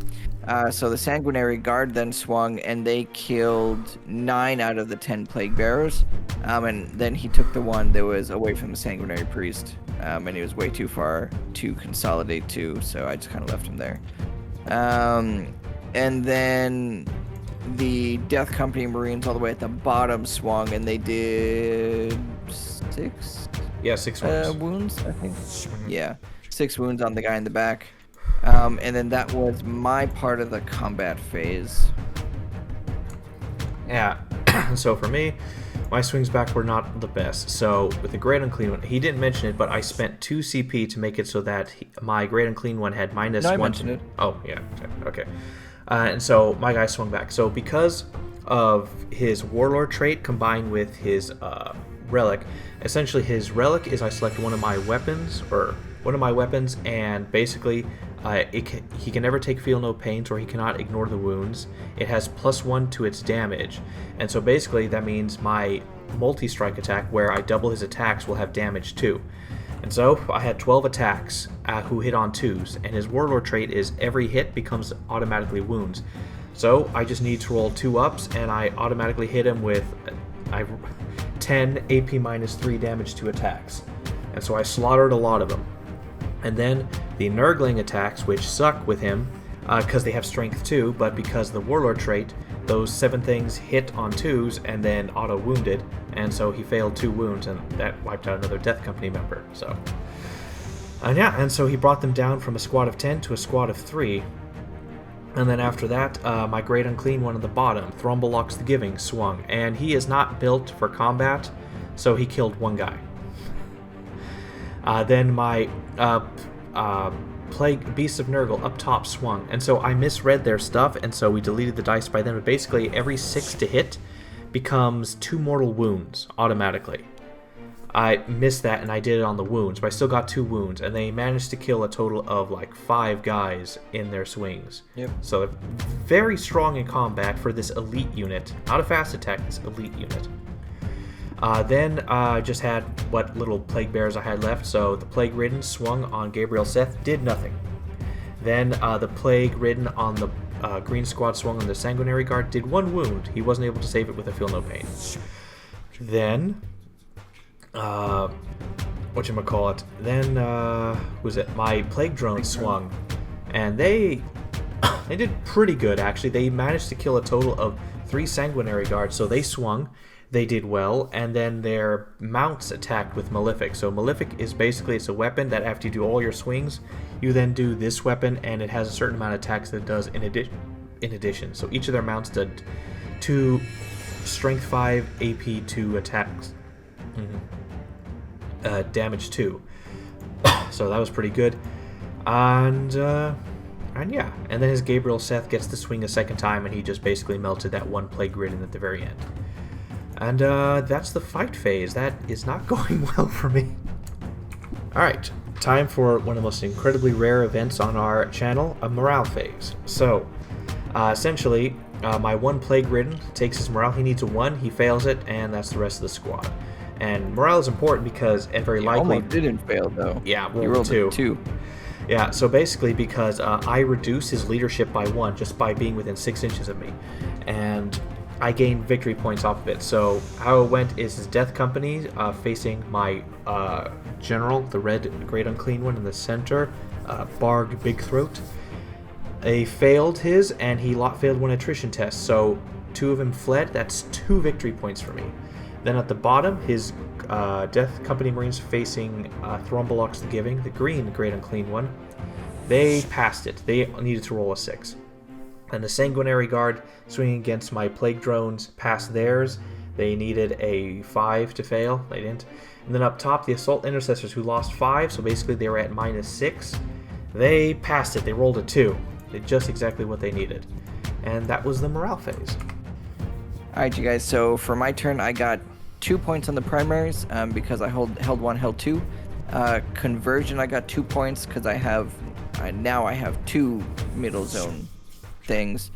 so the Sanguinary Guard then swung, and they killed 9 out of the 10 Plague Bearers. And then he took the one that was away from the Sanguinary Priest. And he was way too far to consolidate to, so I just kind of left him there. And then the Death Company Marines all the way at the bottom swung, and they did 6? Yeah, 6 wounds. Wounds, I think. Yeah, 6 wounds on the guy in the back. And then that was my part of the combat phase. Yeah, so for me, my swings back were not the best. So with the Great Unclean One, he didn't mention it, but I spent 2 CP to make it so that my Great Unclean One had minus 1. I mentioned it. Oh, yeah, okay. And so my guy swung back. So because of his Warlord trait combined with his relic, essentially his relic is I select one of my weapons, and basically he can never take feel no pains, or he cannot ignore the wounds. It has +1 to its damage, and so basically that means my multi-strike attack, where I double his attacks, will have damage too. And so I had 12 attacks who hit on 2s, and his Warlord trait is every hit becomes automatically wounds. So I just need to roll 2 ups, and I automatically hit him with 10 AP minus 3 damage to attacks. And so I slaughtered a lot of them. And then the Nurgling attacks, which suck with him, because they have strength 2, but because of the Warlord trait, those 7 things hit on 2s and then auto-wounded, and so he failed 2 wounds, and that wiped out another Death Company member. So, and so he brought them down from a squad of 10 to a squad of 3. And then after that, my Great Unclean One at the bottom, Thrombolocks the Giving, swung, and he is not built for combat, so he killed 1 guy. Then my Plague Beasts of Nurgle up top swung, and so I misread their stuff, and so we deleted the dice by then, but basically every 6 to hit becomes 2 mortal wounds automatically. I missed that, and I did it on the wounds, but I still got 2 wounds, and they managed to kill a total of like 5 guys in their swings. Yep. So they're very strong in combat for this elite unit. Not a fast attack, this elite unit. Then I just had what little Plague Bears I had left, so the Plague Ridden swung on Gabriel Seth, did nothing. Then the Plague Ridden on the Green Squad swung on the Sanguinary Guard, did 1 wound. He wasn't able to save it with a Feel No Pain. Then, Then, was it? My Plague Drone swung, and they did pretty good, actually. They managed to kill a total of 3 Sanguinary Guards, so they swung. They did well, and then their mounts attacked with Malefic. So Malefic is basically, it's a weapon that after you do all your swings, you then do this weapon, and it has a certain amount of attacks that it does in addition. So each of their mounts did 2 strength 5, AP 2 attacks. Damage 2. So that was pretty good. And yeah, and then his Gabriel Seth gets to swing a second time, and he just basically melted that 1 Plague Ridden at the very end. And that's the fight phase. That is not going well for me. Alright, time for one of the most incredibly rare events on our channel, a morale phase. So, essentially, my 1 Plague Ridden takes his morale. He needs a 1, he fails it, and that's the rest of the squad. And morale is important because, and very likely... almost didn't fail, though. Yeah, he rolled 2. 2. Yeah, so basically because I reduce his leadership by 1 just by being within 6 inches of me. And I gained victory points off of it. So how it went is his Death Company facing my general, the red Great Unclean One in the center, Barg Big Throat. They failed his, and he failed 1 attrition test. So 2 of them fled. That's 2 victory points for me. Then at the bottom, his Death Company Marines facing Thrombolocks the Giving, the green Great Unclean One. They passed it. They needed to roll a 6. And the Sanguinary Guard swinging against my Plague Drones passed theirs. They needed a 5 to fail. They didn't. And then up top, the Assault Intercessors, who lost 5, so basically they were at -6. They passed it. They rolled a 2. They did just exactly what they needed. And that was the morale phase. Alright, you guys, so for my turn, I got 2 points on the primaries because I held 1, held 2. Conversion, I got 2 points because now I have 2 middle zone things.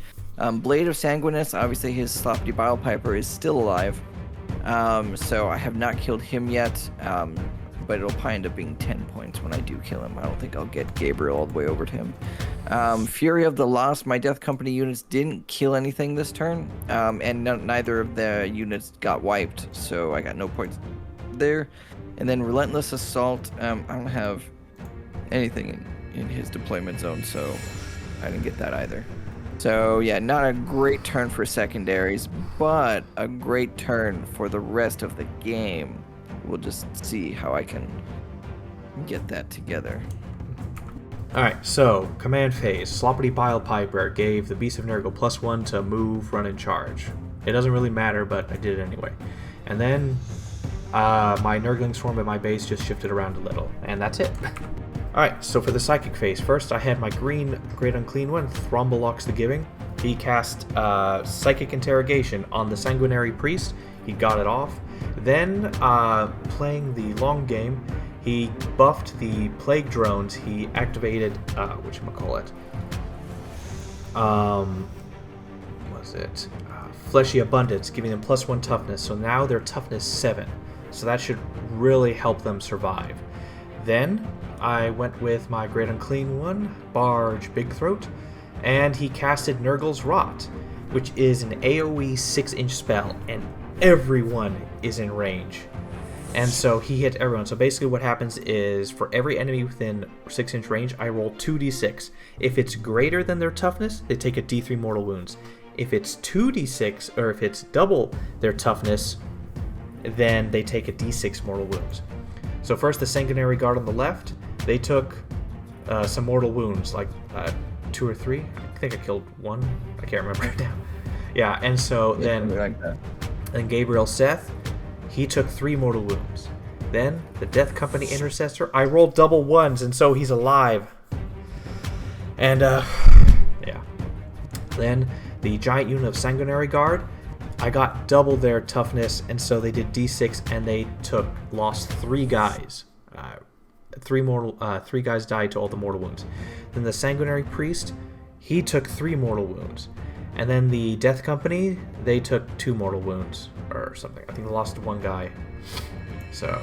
Blade of Sanguinus, obviously his Sloppity Bile Piper is still alive. So I have not killed him yet, but it'll probably end up being 10 points when I do kill him. I don't think I'll get Gabriel all the way over to him. Fury of the Lost, my Death Company units didn't kill anything this turn, and neither of the units got wiped, so I got no points there. And then Relentless Assault, I don't have anything in his deployment zone, so I didn't get that either. So yeah, not a great turn for secondaries, but a great turn for the rest of the game. We'll just see how I can get that together. Alright, so, command phase. Sloppity Bile Piper gave the Beast of Nurgle +1 to move, run, and charge. It doesn't really matter, but I did it anyway. And then, my Nurgling Swarm at my base just shifted around a little, and that's it. Alright, so for the Psychic phase, first I had my green Great Unclean One, Thrombolox the Giving. He cast Psychic Interrogation on the Sanguinary Priest. He got it off. Then, playing the long game, he buffed the Plague Drones. He activated, whatchamacallit? Fleshy Abundance, giving them +1 toughness. So now they're toughness 7. So that should really help them survive. Then, I went with my Great Unclean One, Barge Big Throat, and he casted Nurgle's Rot, which is an AoE 6-inch spell, and everyone is in range. And so he hit everyone. So basically what happens is for every enemy within 6-inch range, I roll 2d6. If it's greater than their toughness, they take a d3 mortal wounds. If it's 2d6, or if it's double their toughness, then they take a d6 mortal wounds. So first the Sanguinary Guard on the left, they took some mortal wounds, like 2 or 3. I think I killed 1. I can't remember now. Yeah, and so then Gabriel Seth, he took 3 mortal wounds. Then the Death Company Intercessor, I rolled double 1s, and so he's alive. And yeah. Then the giant unit of Sanguinary Guard, I got double their toughness, and so they did d6, and they lost 3 guys. 3 guys died to all the mortal wounds. Then the Sanguinary Priest, he took 3 mortal wounds. And then the Death Company, they took 2 mortal wounds, or something. I think they lost 1 guy. So,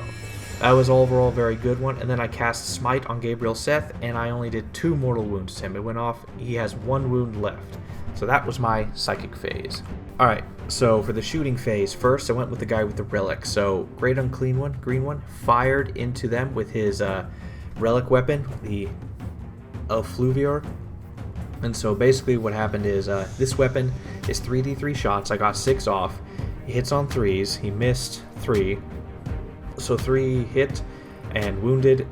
that was overall a very good one. And then I cast Smite on Gabriel Seth, and I only did 2 mortal wounds to him. It went off, he has 1 wound left. So that was my Psychic phase. Alright, so for the shooting phase, first I went with the guy with the Relic. So, Great Unclean One, green one, fired into them with his Relic weapon, the Elfluvior. And so basically what happened is this weapon is 3d3 shots. I got 6 off. He hits on 3s. He missed 3. So 3 hit and wounded.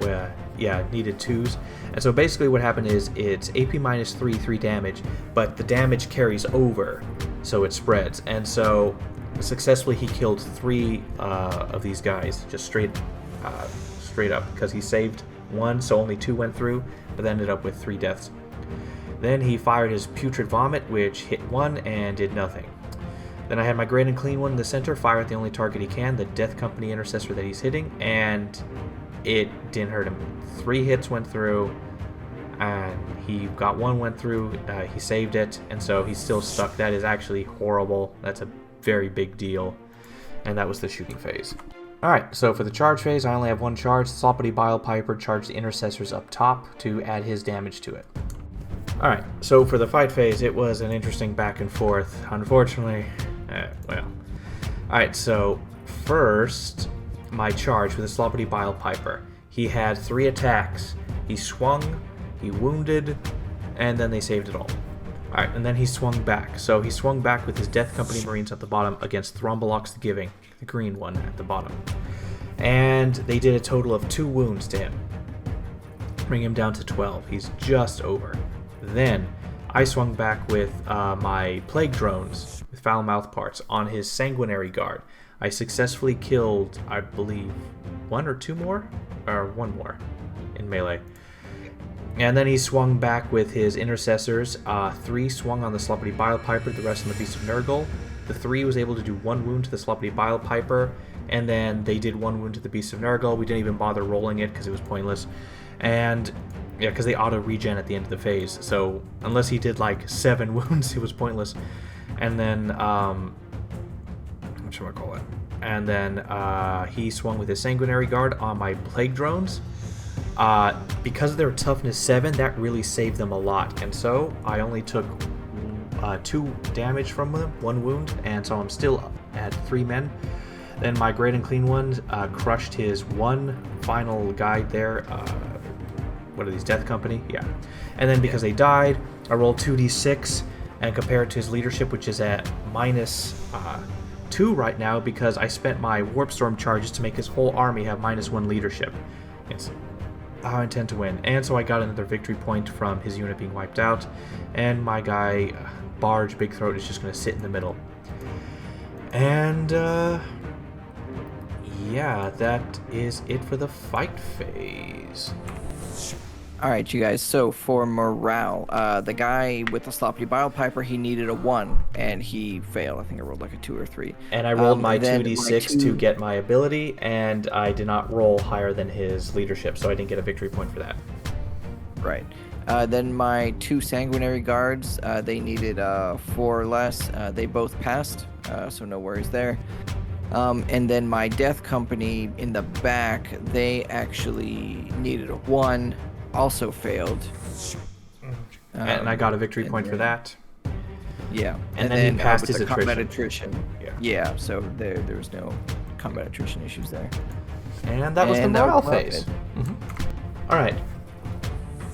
Well, yeah, needed 2s. And so basically what happened is it's AP minus 3, 3 damage, but the damage carries over, so it spreads. And so successfully he killed 3 of these guys, just straight up, because he saved 1, so only 2 went through, but ended up with 3 deaths. Then he fired his Putrid Vomit, which hit 1 and did nothing. Then I had my Great Unclean One in the center, fire at the only target he can, the Death Company Intercessor that he's hitting, and it didn't hurt him. 3 hits went through, and he got 1 went through, he saved it, and so he's still stuck. That is actually horrible. That's a very big deal. And that was the shooting phase. Alright, so for the charge phase, I only have 1 charge. Sloppity Bile Piper charged the Intercessors up top to add his damage to it. Alright, so for the fight phase, it was an interesting back and forth. Unfortunately, well. Alright, so first, my charge with the Sloppity Bile Piper. He had 3 attacks. He swung, he wounded, and then they saved it all. Alright, and then he swung back. So he swung back with his Death Company Marines at the bottom against Thrombolox the Giving, the green one at the bottom. And they did a total of 2 wounds to him. Bring him down to 12. He's just over. Then I swung back with my Plague Drones with Foul Mouth Parts on his Sanguinary Guard. I successfully killed, I believe, 1 or 2 more? Or 1 more in melee. And then he swung back with his Intercessors. 3 swung on the Sloppity Bile Piper, the rest on the Beast of Nurgle. The 3 was able to do 1 wound to the Sloppy Bile Piper, and then they did 1 wound to the Beast of Nurgle. We didn't even bother rolling it because it was pointless. And yeah, because they auto-regen at the end of the phase. So unless he did like 7 wounds, it was pointless. And then, what should I call it? And then he swung with his Sanguinary Guard on my Plague Drones. Because of their toughness 7, that really saved them a lot. And so I only took 2 damage from them, 1 wound, and so I'm still at 3 men. Then my Great and Clean One crushed his 1 final guy there. What are these? Death Company? Yeah. And then because they died, I rolled 2d6 and compared to his leadership, which is at -2 right now because I spent my Warp Storm charges to make his whole army have -1 leadership. It's how I intend to win. And so I got another victory point from his unit being wiped out. And my guy, Barge Big Throat, is just going to sit in the middle. And, yeah, that is it for the fight phase. All right, you guys. So for morale, the guy with the Sloppy Bile Piper, he needed a 1, and he failed. I think I rolled like a 2 or 3. And I rolled my 2d6 to get my ability, and I did not roll higher than his leadership, so I didn't get a victory point for that. Right. Then my 2 Sanguinary Guards, they needed 4 or less. They both passed, so no worries there. And then my Death Company in the back, they actually needed a 1. Also failed. And I got a victory point for that. Yeah. And then he passed with his the combat attrition. Yeah, so there was no combat attrition issues there. And that was the morale phase. All right.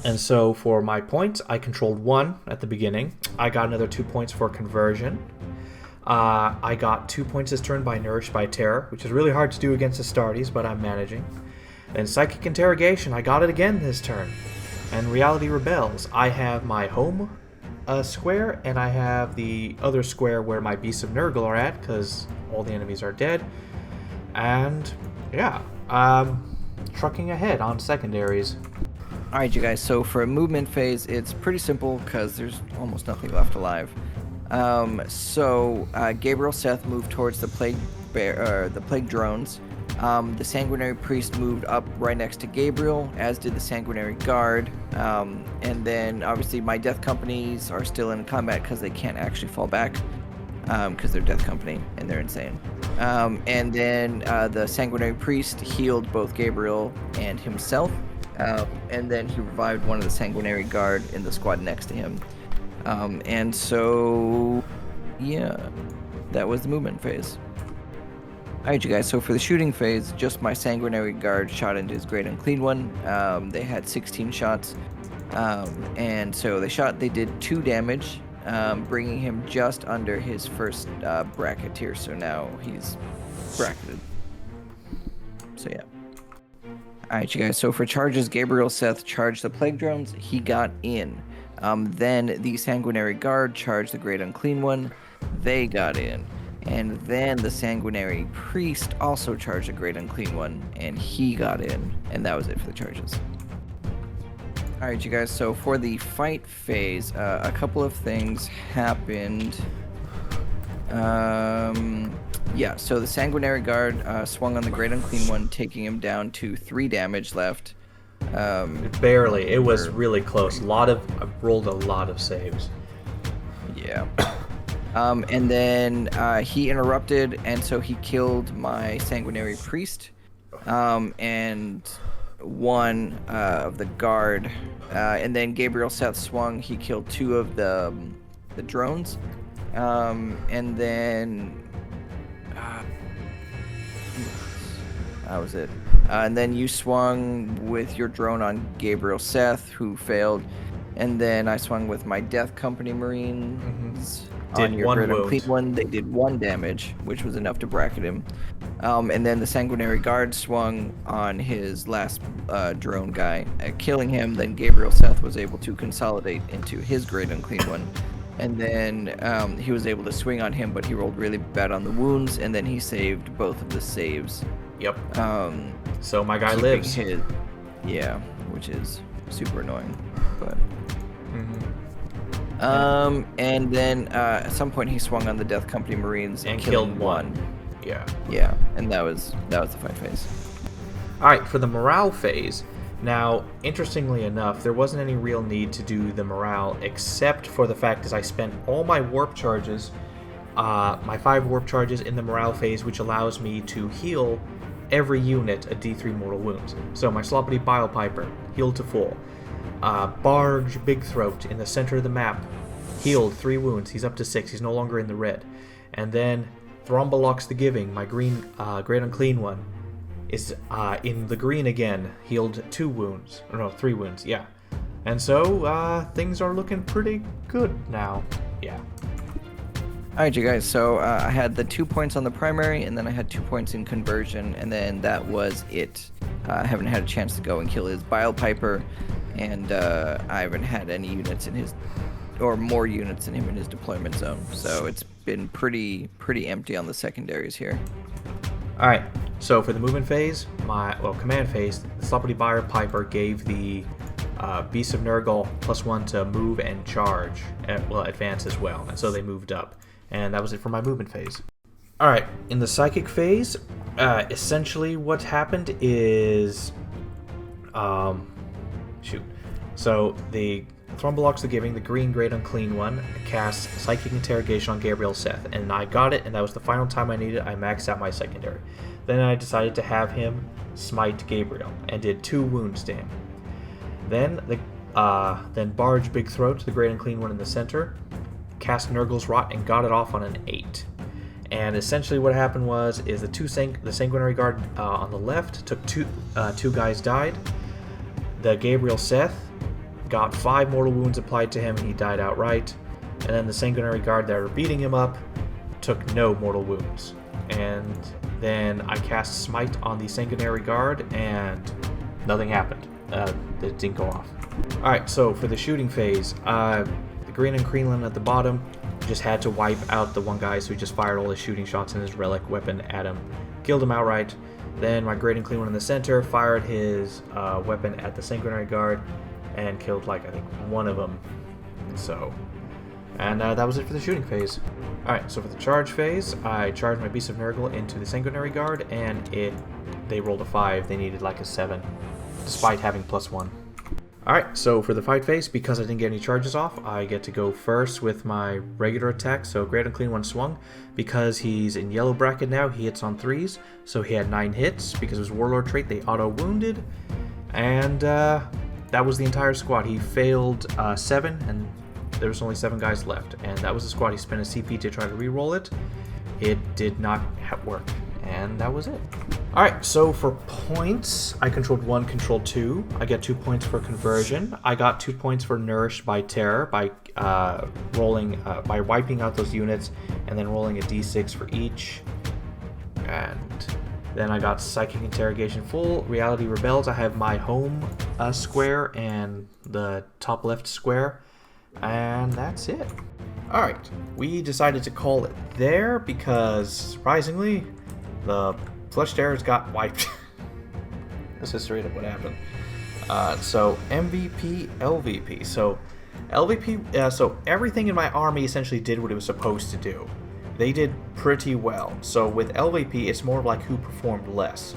And so for my points, I controlled 1 at the beginning. I got another 2 points for conversion. I got 2 points this turn by Nourished by Terror, which is really hard to do against Astartes, but I'm managing. Then Psychic Interrogation, I got it again this turn. And Reality Rebels, I have my home square, and I have the other square where my Beasts of Nurgle are at, because all the enemies are dead. And, yeah, trucking ahead on Secondaries. Alright, you guys, so for a movement phase, it's pretty simple, because there's almost nothing left alive. Gabriel Seth moved towards the Plague Drones. The Sanguinary Priest moved up right next to Gabriel, as did the Sanguinary Guard. And then, obviously, my Death Companies are still in combat because they can't actually fall back, because they're Death Company, and they're insane. And then the Sanguinary Priest healed both Gabriel and himself, and then he revived one of the Sanguinary Guard in the squad next to him. And so, yeah, that was the movement phase. Alright, you guys, so for the shooting phase, just my Sanguinary Guard shot into his Great Unclean One. They had 16 shots, and so they did 2 damage, bringing him just under his first bracket tier, so now he's bracketed. So yeah. Alright, you guys, so for charges, Gabriel Seth charged the Plague Drones, he got in. Then the Sanguinary Guard charged the Great Unclean One, they got in. And then the Sanguinary Priest also charged a Great Unclean One, and he got in. And that was it for the charges. Alright, you guys, so for the fight phase, a couple of things happened. Yeah, so the Sanguinary Guard swung on the Great Unclean One, taking him down to 3 damage left. Barely. It was really close. I rolled a lot of saves. Yeah. And then he interrupted, and so he killed my Sanguinary Priest, and 1 of the guard. And then Gabriel Seth swung. He killed 2 of the drones. And then that was it. And then you swung with your drone on Gabriel Seth, who failed. And then I swung with my Death Company Marines. On your Great Unclean One, they did 1 damage, which was enough to bracket him. And then the Sanguinary Guard swung on his last drone guy, killing him. Then Gabriel Seth was able to consolidate into his Great Unclean One. And then he was able to swing on him, but he rolled really bad on the wounds, and then he saved both of the saves. Yep. So my guy lives. Yeah, which is super annoying. But And then at some point he swung on the Death Company Marines And killing killed one. Yeah. Yeah, and that was the fight phase. Alright, for the morale phase, now, interestingly enough, there wasn't any real need to do the morale, except for the fact that I spent all my warp charges, my 5 warp charges in the morale phase, which allows me to heal every unit a D3 mortal wounds. So my Sloppity Bile Piper, healed to full. Barge Big Throat in the center of the map, healed 3 wounds, he's up to 6, he's no longer in the red. And then Thrombolox the Giving, my green, Great Unclean one, is in the green again, healed 2 wounds, or no, 3 wounds, yeah. And so, things are looking pretty good now, yeah. Alright, you guys, so I had the 2 points on the primary, and then I had 2 points in conversion, and then that was it. I haven't had a chance to go and kill his Bile Piper, and I haven't had any units in his, or more units than him in his deployment zone, so it's been pretty empty on the secondaries here. Alright, so for the movement phase, command phase, the Sloppity Bile Piper gave the Beasts of Nurgle +1 to move and charge, advance as well, and so they moved up. And that was it for my movement phase. Alright, in the psychic phase, essentially what happened is... So, the Thrombolox the Giving, the green Great Unclean one, cast Psychic Interrogation on Gabriel Seth, and I got it, and that was the final time I needed. I maxed out my secondary. Then I decided to have him smite Gabriel, and did 2 wounds to him. Then Barge Big Throat, the Great Unclean one in the center, cast Nurgle's Rot and got it off on an 8. And essentially what happened is the Sanguinary Guard on the left took 2 guys died. The Gabriel Seth got 5 mortal wounds applied to him and he died outright. And then the Sanguinary Guard that were beating him up took no mortal wounds. And then I cast Smite on the Sanguinary Guard and nothing happened. It didn't go off. Alright, so for the shooting phase, the Green and Greenland at the bottom just had to wipe out the one guy, so he just fired all his shooting shots in his relic weapon at him, killed him outright. Then my Great and Clean one in the center fired his weapon at the Sanguinary Guard and killed, I think, one of them. So, and that was it for the shooting phase. Alright, so for the charge phase, I charged my Beast of Nurgle into the Sanguinary Guard, and they rolled a 5. They needed a 7, despite having +1. Alright, so for the fight phase, because I didn't get any charges off, I get to go first with my regular attack. So Great and Clean one swung. Because he's in yellow bracket now, he hits on 3s. So he had 9 hits. Because of his Warlord trait, they auto-wounded. And that was the entire squad. He failed 7, and there was only 7 guys left. And that was the squad. He spent a CP to try to re-roll it. It did not work. And that was it. Alright, so for points, I controlled 1, controlled 2. I get 2 points for conversion. I got 2 points for Nourished by Terror by by wiping out those units and then rolling a d6 for each. And then I got Psychic Interrogation full. Reality Rebels, I have my home square and the top left square. And that's it. Alright, we decided to call it there because, surprisingly, the Flesh Terrors got wiped. Let's just read up what happened. So MVP, LVP. So LVP. So everything in my army essentially did what it was supposed to do. They did pretty well. So with LVP, it's more like who performed less.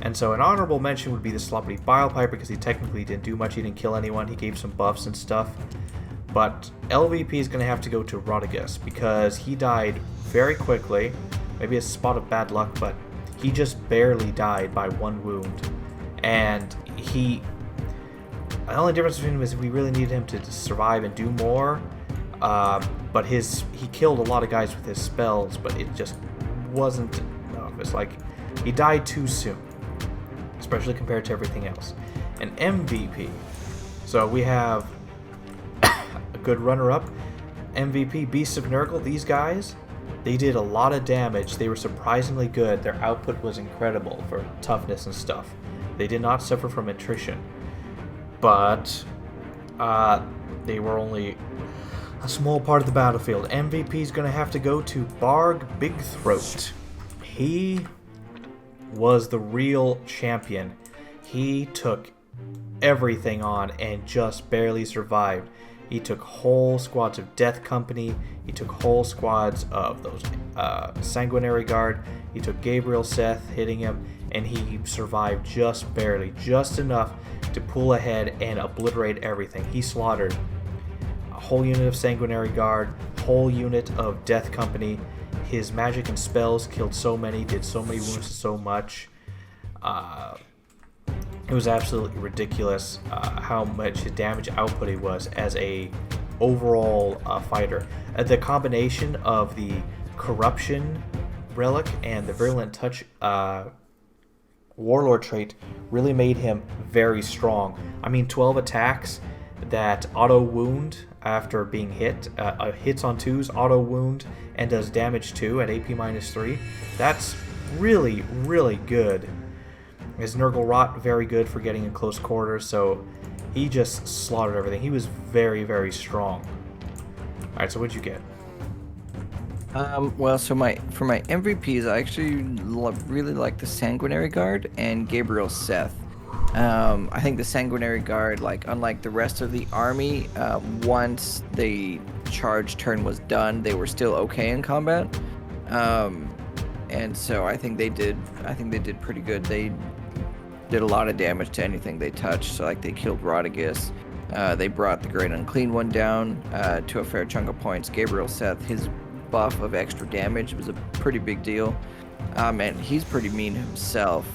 And so an honorable mention would be the Sloppity Bile Piper because he technically didn't do much. He didn't kill anyone. He gave some buffs and stuff. But LVP is going to have to go to Rodigus because he died very quickly. Maybe a spot of bad luck, but he just barely died by 1 wound. And the only difference between him is we really needed him to survive and do more. But he killed a lot of guys with his spells, but it just wasn't enough. It's like he died too soon, especially compared to everything else. An MVP. So we have a good runner-up. MVP, Beasts of Nurgle. These guys, they did a lot of damage. They were surprisingly good. Their output was incredible for toughness and stuff. They did not suffer from attrition. But they were only a small part of the battlefield. MVP is going to have to go to Barg Big Throat. He was the real champion. He took everything on and just barely survived. He took whole squads of Death Company. He took whole squads of those Sanguinary Guard. He took Gabriel Seth hitting him, and he survived just barely, just enough to pull ahead and obliterate everything. He slaughtered a whole unit of Sanguinary Guard, whole unit of Death Company. His magic and spells killed so many, did so many wounds to so much. It was absolutely ridiculous how much his damage output he was as a overall fighter. The combination of the Corruption Relic and the Virulent Touch Warlord trait really made him very strong. I mean, 12 attacks that auto wound after being hit, hits on 2s, auto wound, and does damage 2 at AP -3. That's really, really good. His Nurgle Rot, very good for getting in close quarters, so he just slaughtered everything. He was very, very strong. Alright, so what'd you get? Well, so for my MVPs, I actually really like the Sanguinary Guard and Gabriel Seth. I think the Sanguinary Guard, like unlike the rest of the army, once the charge turn was done, they were still okay in combat. And so I think they did pretty good. They did a lot of damage to anything they touched. So like they killed Rotigus. They brought the Great Unclean One down to a fair chunk of points. Gabriel Seth, his buff of extra damage was a pretty big deal. And he's pretty mean himself.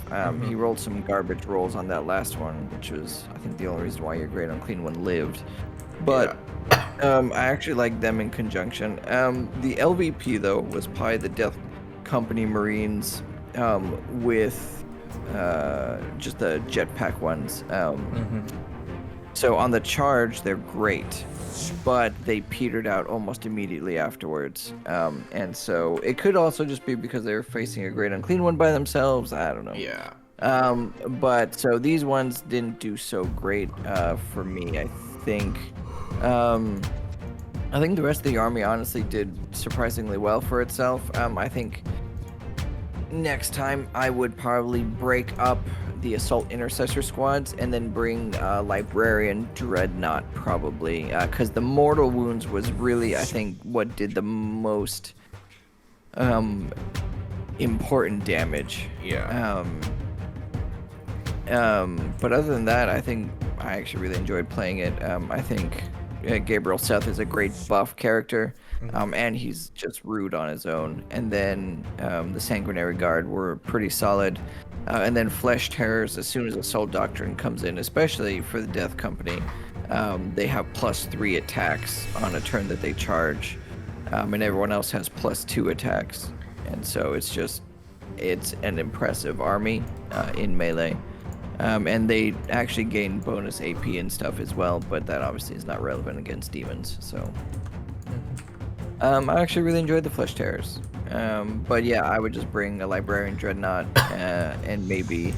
He rolled some garbage rolls on that last one, which was, I think, the only reason why your Great Unclean One lived. But I actually like them in conjunction. The LVP, though, was probably the Death Company Marines with just the jetpack ones. So on the charge, they're great, but they petered out almost immediately afterwards. And so it could also just be because they were facing a Great Unclean One by themselves. I don't know. Yeah. But so these ones didn't do so great for me, I think. I think the rest of the army honestly did surprisingly well for itself. I think next time I would probably break up the Assault Intercessor squads and then bring Librarian Dreadnought probably, because the mortal wounds was really, I think, what did the most important damage. Yeah. But other than that, I think I actually really enjoyed playing it. I think Gabriel Seth is a great buff character, and he's just rude on his own. And then the Sanguinary Guard were pretty solid. And then Flesh Terrors, as soon as Assault Doctrine comes in, especially for the Death Company, they have +3 attacks on a turn that they charge, and everyone else has +2 attacks. And so it's an impressive army in melee. And they actually gain bonus AP and stuff as well, but that obviously is not relevant against demons. So I actually really enjoyed the Flesh Terrors. But yeah, I would just bring a Librarian Dreadnought and maybe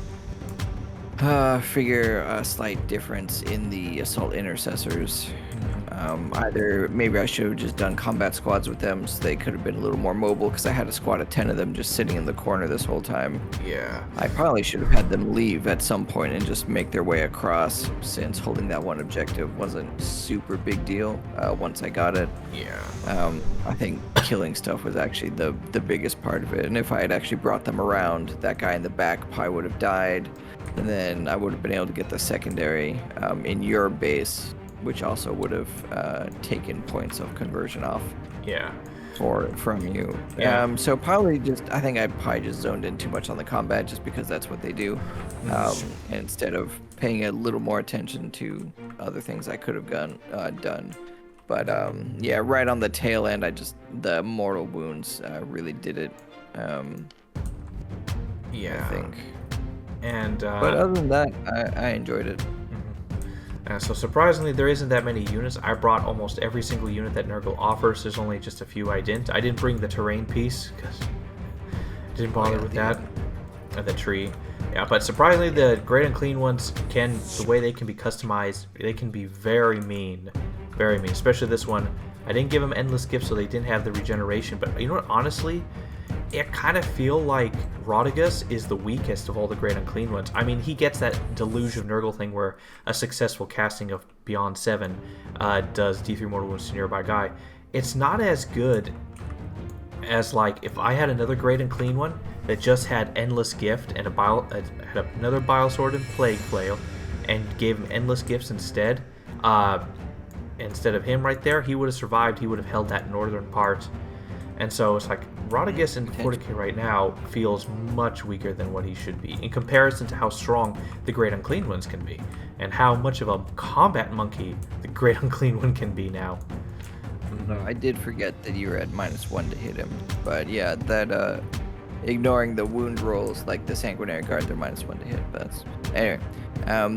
figure a slight difference in the Assault Intercessors. Either maybe I should have just done combat squads with them so they could have been a little more mobile, because I had a squad of 10 of them just sitting in the corner this whole time. Yeah. I probably should have had them leave at some point and just make their way across, since holding that one objective wasn't super big deal once I got it. Yeah. I think killing stuff was actually the biggest part of it, and if I had actually brought them around, that guy in the back probably would have died, and then I would have been able to get the secondary in your base, which also would have taken points of conversion off. Yeah. From you. Yeah. So probably I think I probably just zoned in too much on the combat, just because that's what they do, instead of paying a little more attention to other things I could have done. But yeah, right on the tail end, the mortal wounds really did it. Yeah. I think. And but other than that, I enjoyed it. So surprisingly, there isn't that many units. I brought almost every single unit that Nurgle offers. There's only just a few I didn't. I didn't bring the terrain piece because I didn't bother with that. The tree. Yeah, but surprisingly, the Great Unclean Ones the way they can be customized, they can be very mean. Very mean. Especially this one. I didn't give them endless gifts, so they didn't have the regeneration. But you know what? Honestly, I kind of feel like Rodriguez is the weakest of all the Great Unclean Ones. I mean, he gets that Deluge of Nurgle thing where a successful casting of Beyond 7 does D3 mortal wounds to nearby guy. It's not as good as, like, if I had another Great Unclean One that just had Endless Gift and had another Bile Sword and Plague Flail and gave him Endless Gifts instead. Instead of him right there, he would have survived. He would have held that northern part. And so it's like Rodriguez in 40k right now feels much weaker than what he should be in comparison to how strong the Great Unclean Ones can be and how much of a combat monkey the Great Unclean One can be now. No, I did forget that you were at -1 to hit him. But yeah, that ignoring the wound rolls, like the Sanguinary Guard, they're -1 to hit. But that's anyway.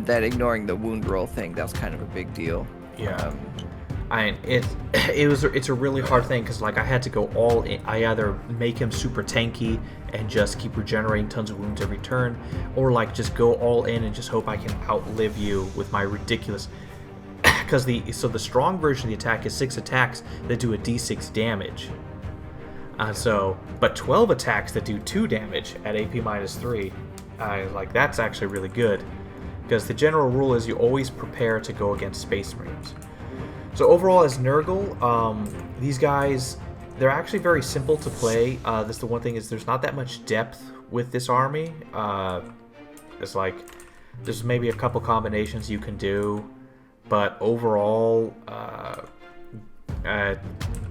That ignoring the wound roll thing, that's kind of a big deal. Yeah. It's a really hard thing because, like, I had to go all in. I either make him super tanky and just keep regenerating tons of wounds every turn, or like just go all in and just hope I can outlive you with my ridiculous. Because the strong version of the attack is 6 attacks that do a d6 damage. But 12 attacks that do 2 damage at AP -3. Like, that's actually really good. Because the general rule is you always prepare to go against Space Marines. So overall, as Nurgle, these guys, they're actually very simple to play. That's the one thing, is there's not that much depth with this army. It's like, there's maybe a couple combinations you can do, but overall,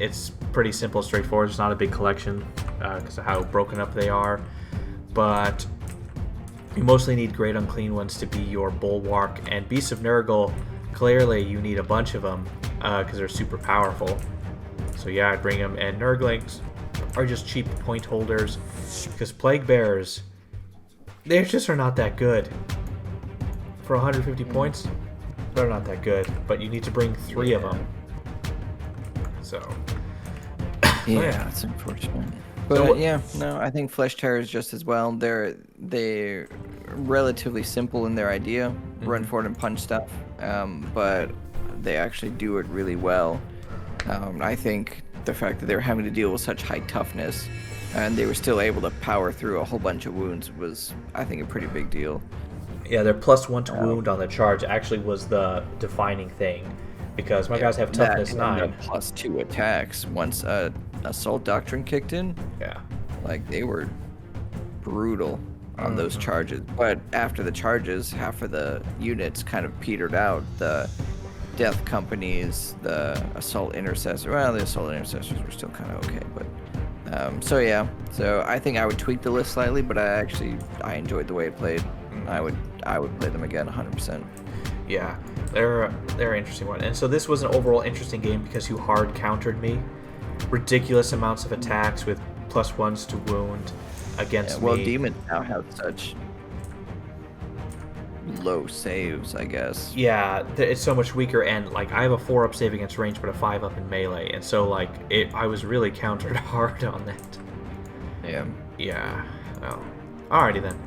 it's pretty simple, straightforward. It's not a big collection because of how broken up they are. But you mostly need Great Unclean Ones to be your bulwark, and Beasts of Nurgle, clearly you need a bunch of them because they're super powerful. So yeah, I'd bring them, and Nurglings are just cheap point holders because Plague Bearers, they just are not that good. For 150 points, they're not that good, but you need to bring 3 of them. So yeah, it's unfortunate. But yeah, no, I think Flesh Terrors just as well. They're relatively simple in their idea, run forward and punch stuff, but they actually do it really well. I think the fact that they were having to deal with such high toughness and they were still able to power through a whole bunch of wounds was, I think, a pretty big deal. Yeah, their +1 to wound on the charge actually was the defining thing, because my guys have toughness 9. +2 attacks once Assault Doctrine kicked in. Yeah. Like, they were brutal on those charges. But after the charges, half of the units kind of petered out. The Death Companies, the Assault Intercessors. Well, the Assault Intercessors were still kind of okay. But so yeah. So I think I would tweak the list slightly, but I enjoyed the way it played. I would play them again 100%. Yeah, they're an interesting one. And so this was an overall interesting game because you hard countered me. Ridiculous amounts of attacks with +1s to wound against me. Well, demons now have such low saves, I guess. Yeah, it's so much weaker, and like I have a 4-up save against range, but a 5-up in melee, and so like I was really countered hard on that. Yeah. Yeah. Well, alrighty then.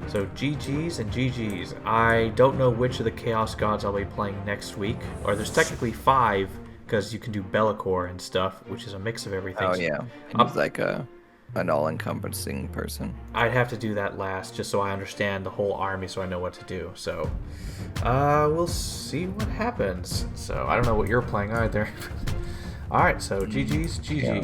So GG's and GG's. I don't know which of the Chaos Gods I'll be playing next week, or there's technically 5. Because you can do Bellicor and stuff, which is a mix of everything. Oh yeah, he's like an all-encompassing person. I'd have to do that last, just so I understand the whole army, so I know what to do. So, we'll see what happens. So I don't know what you're playing either. All right, so GG's. Yeah.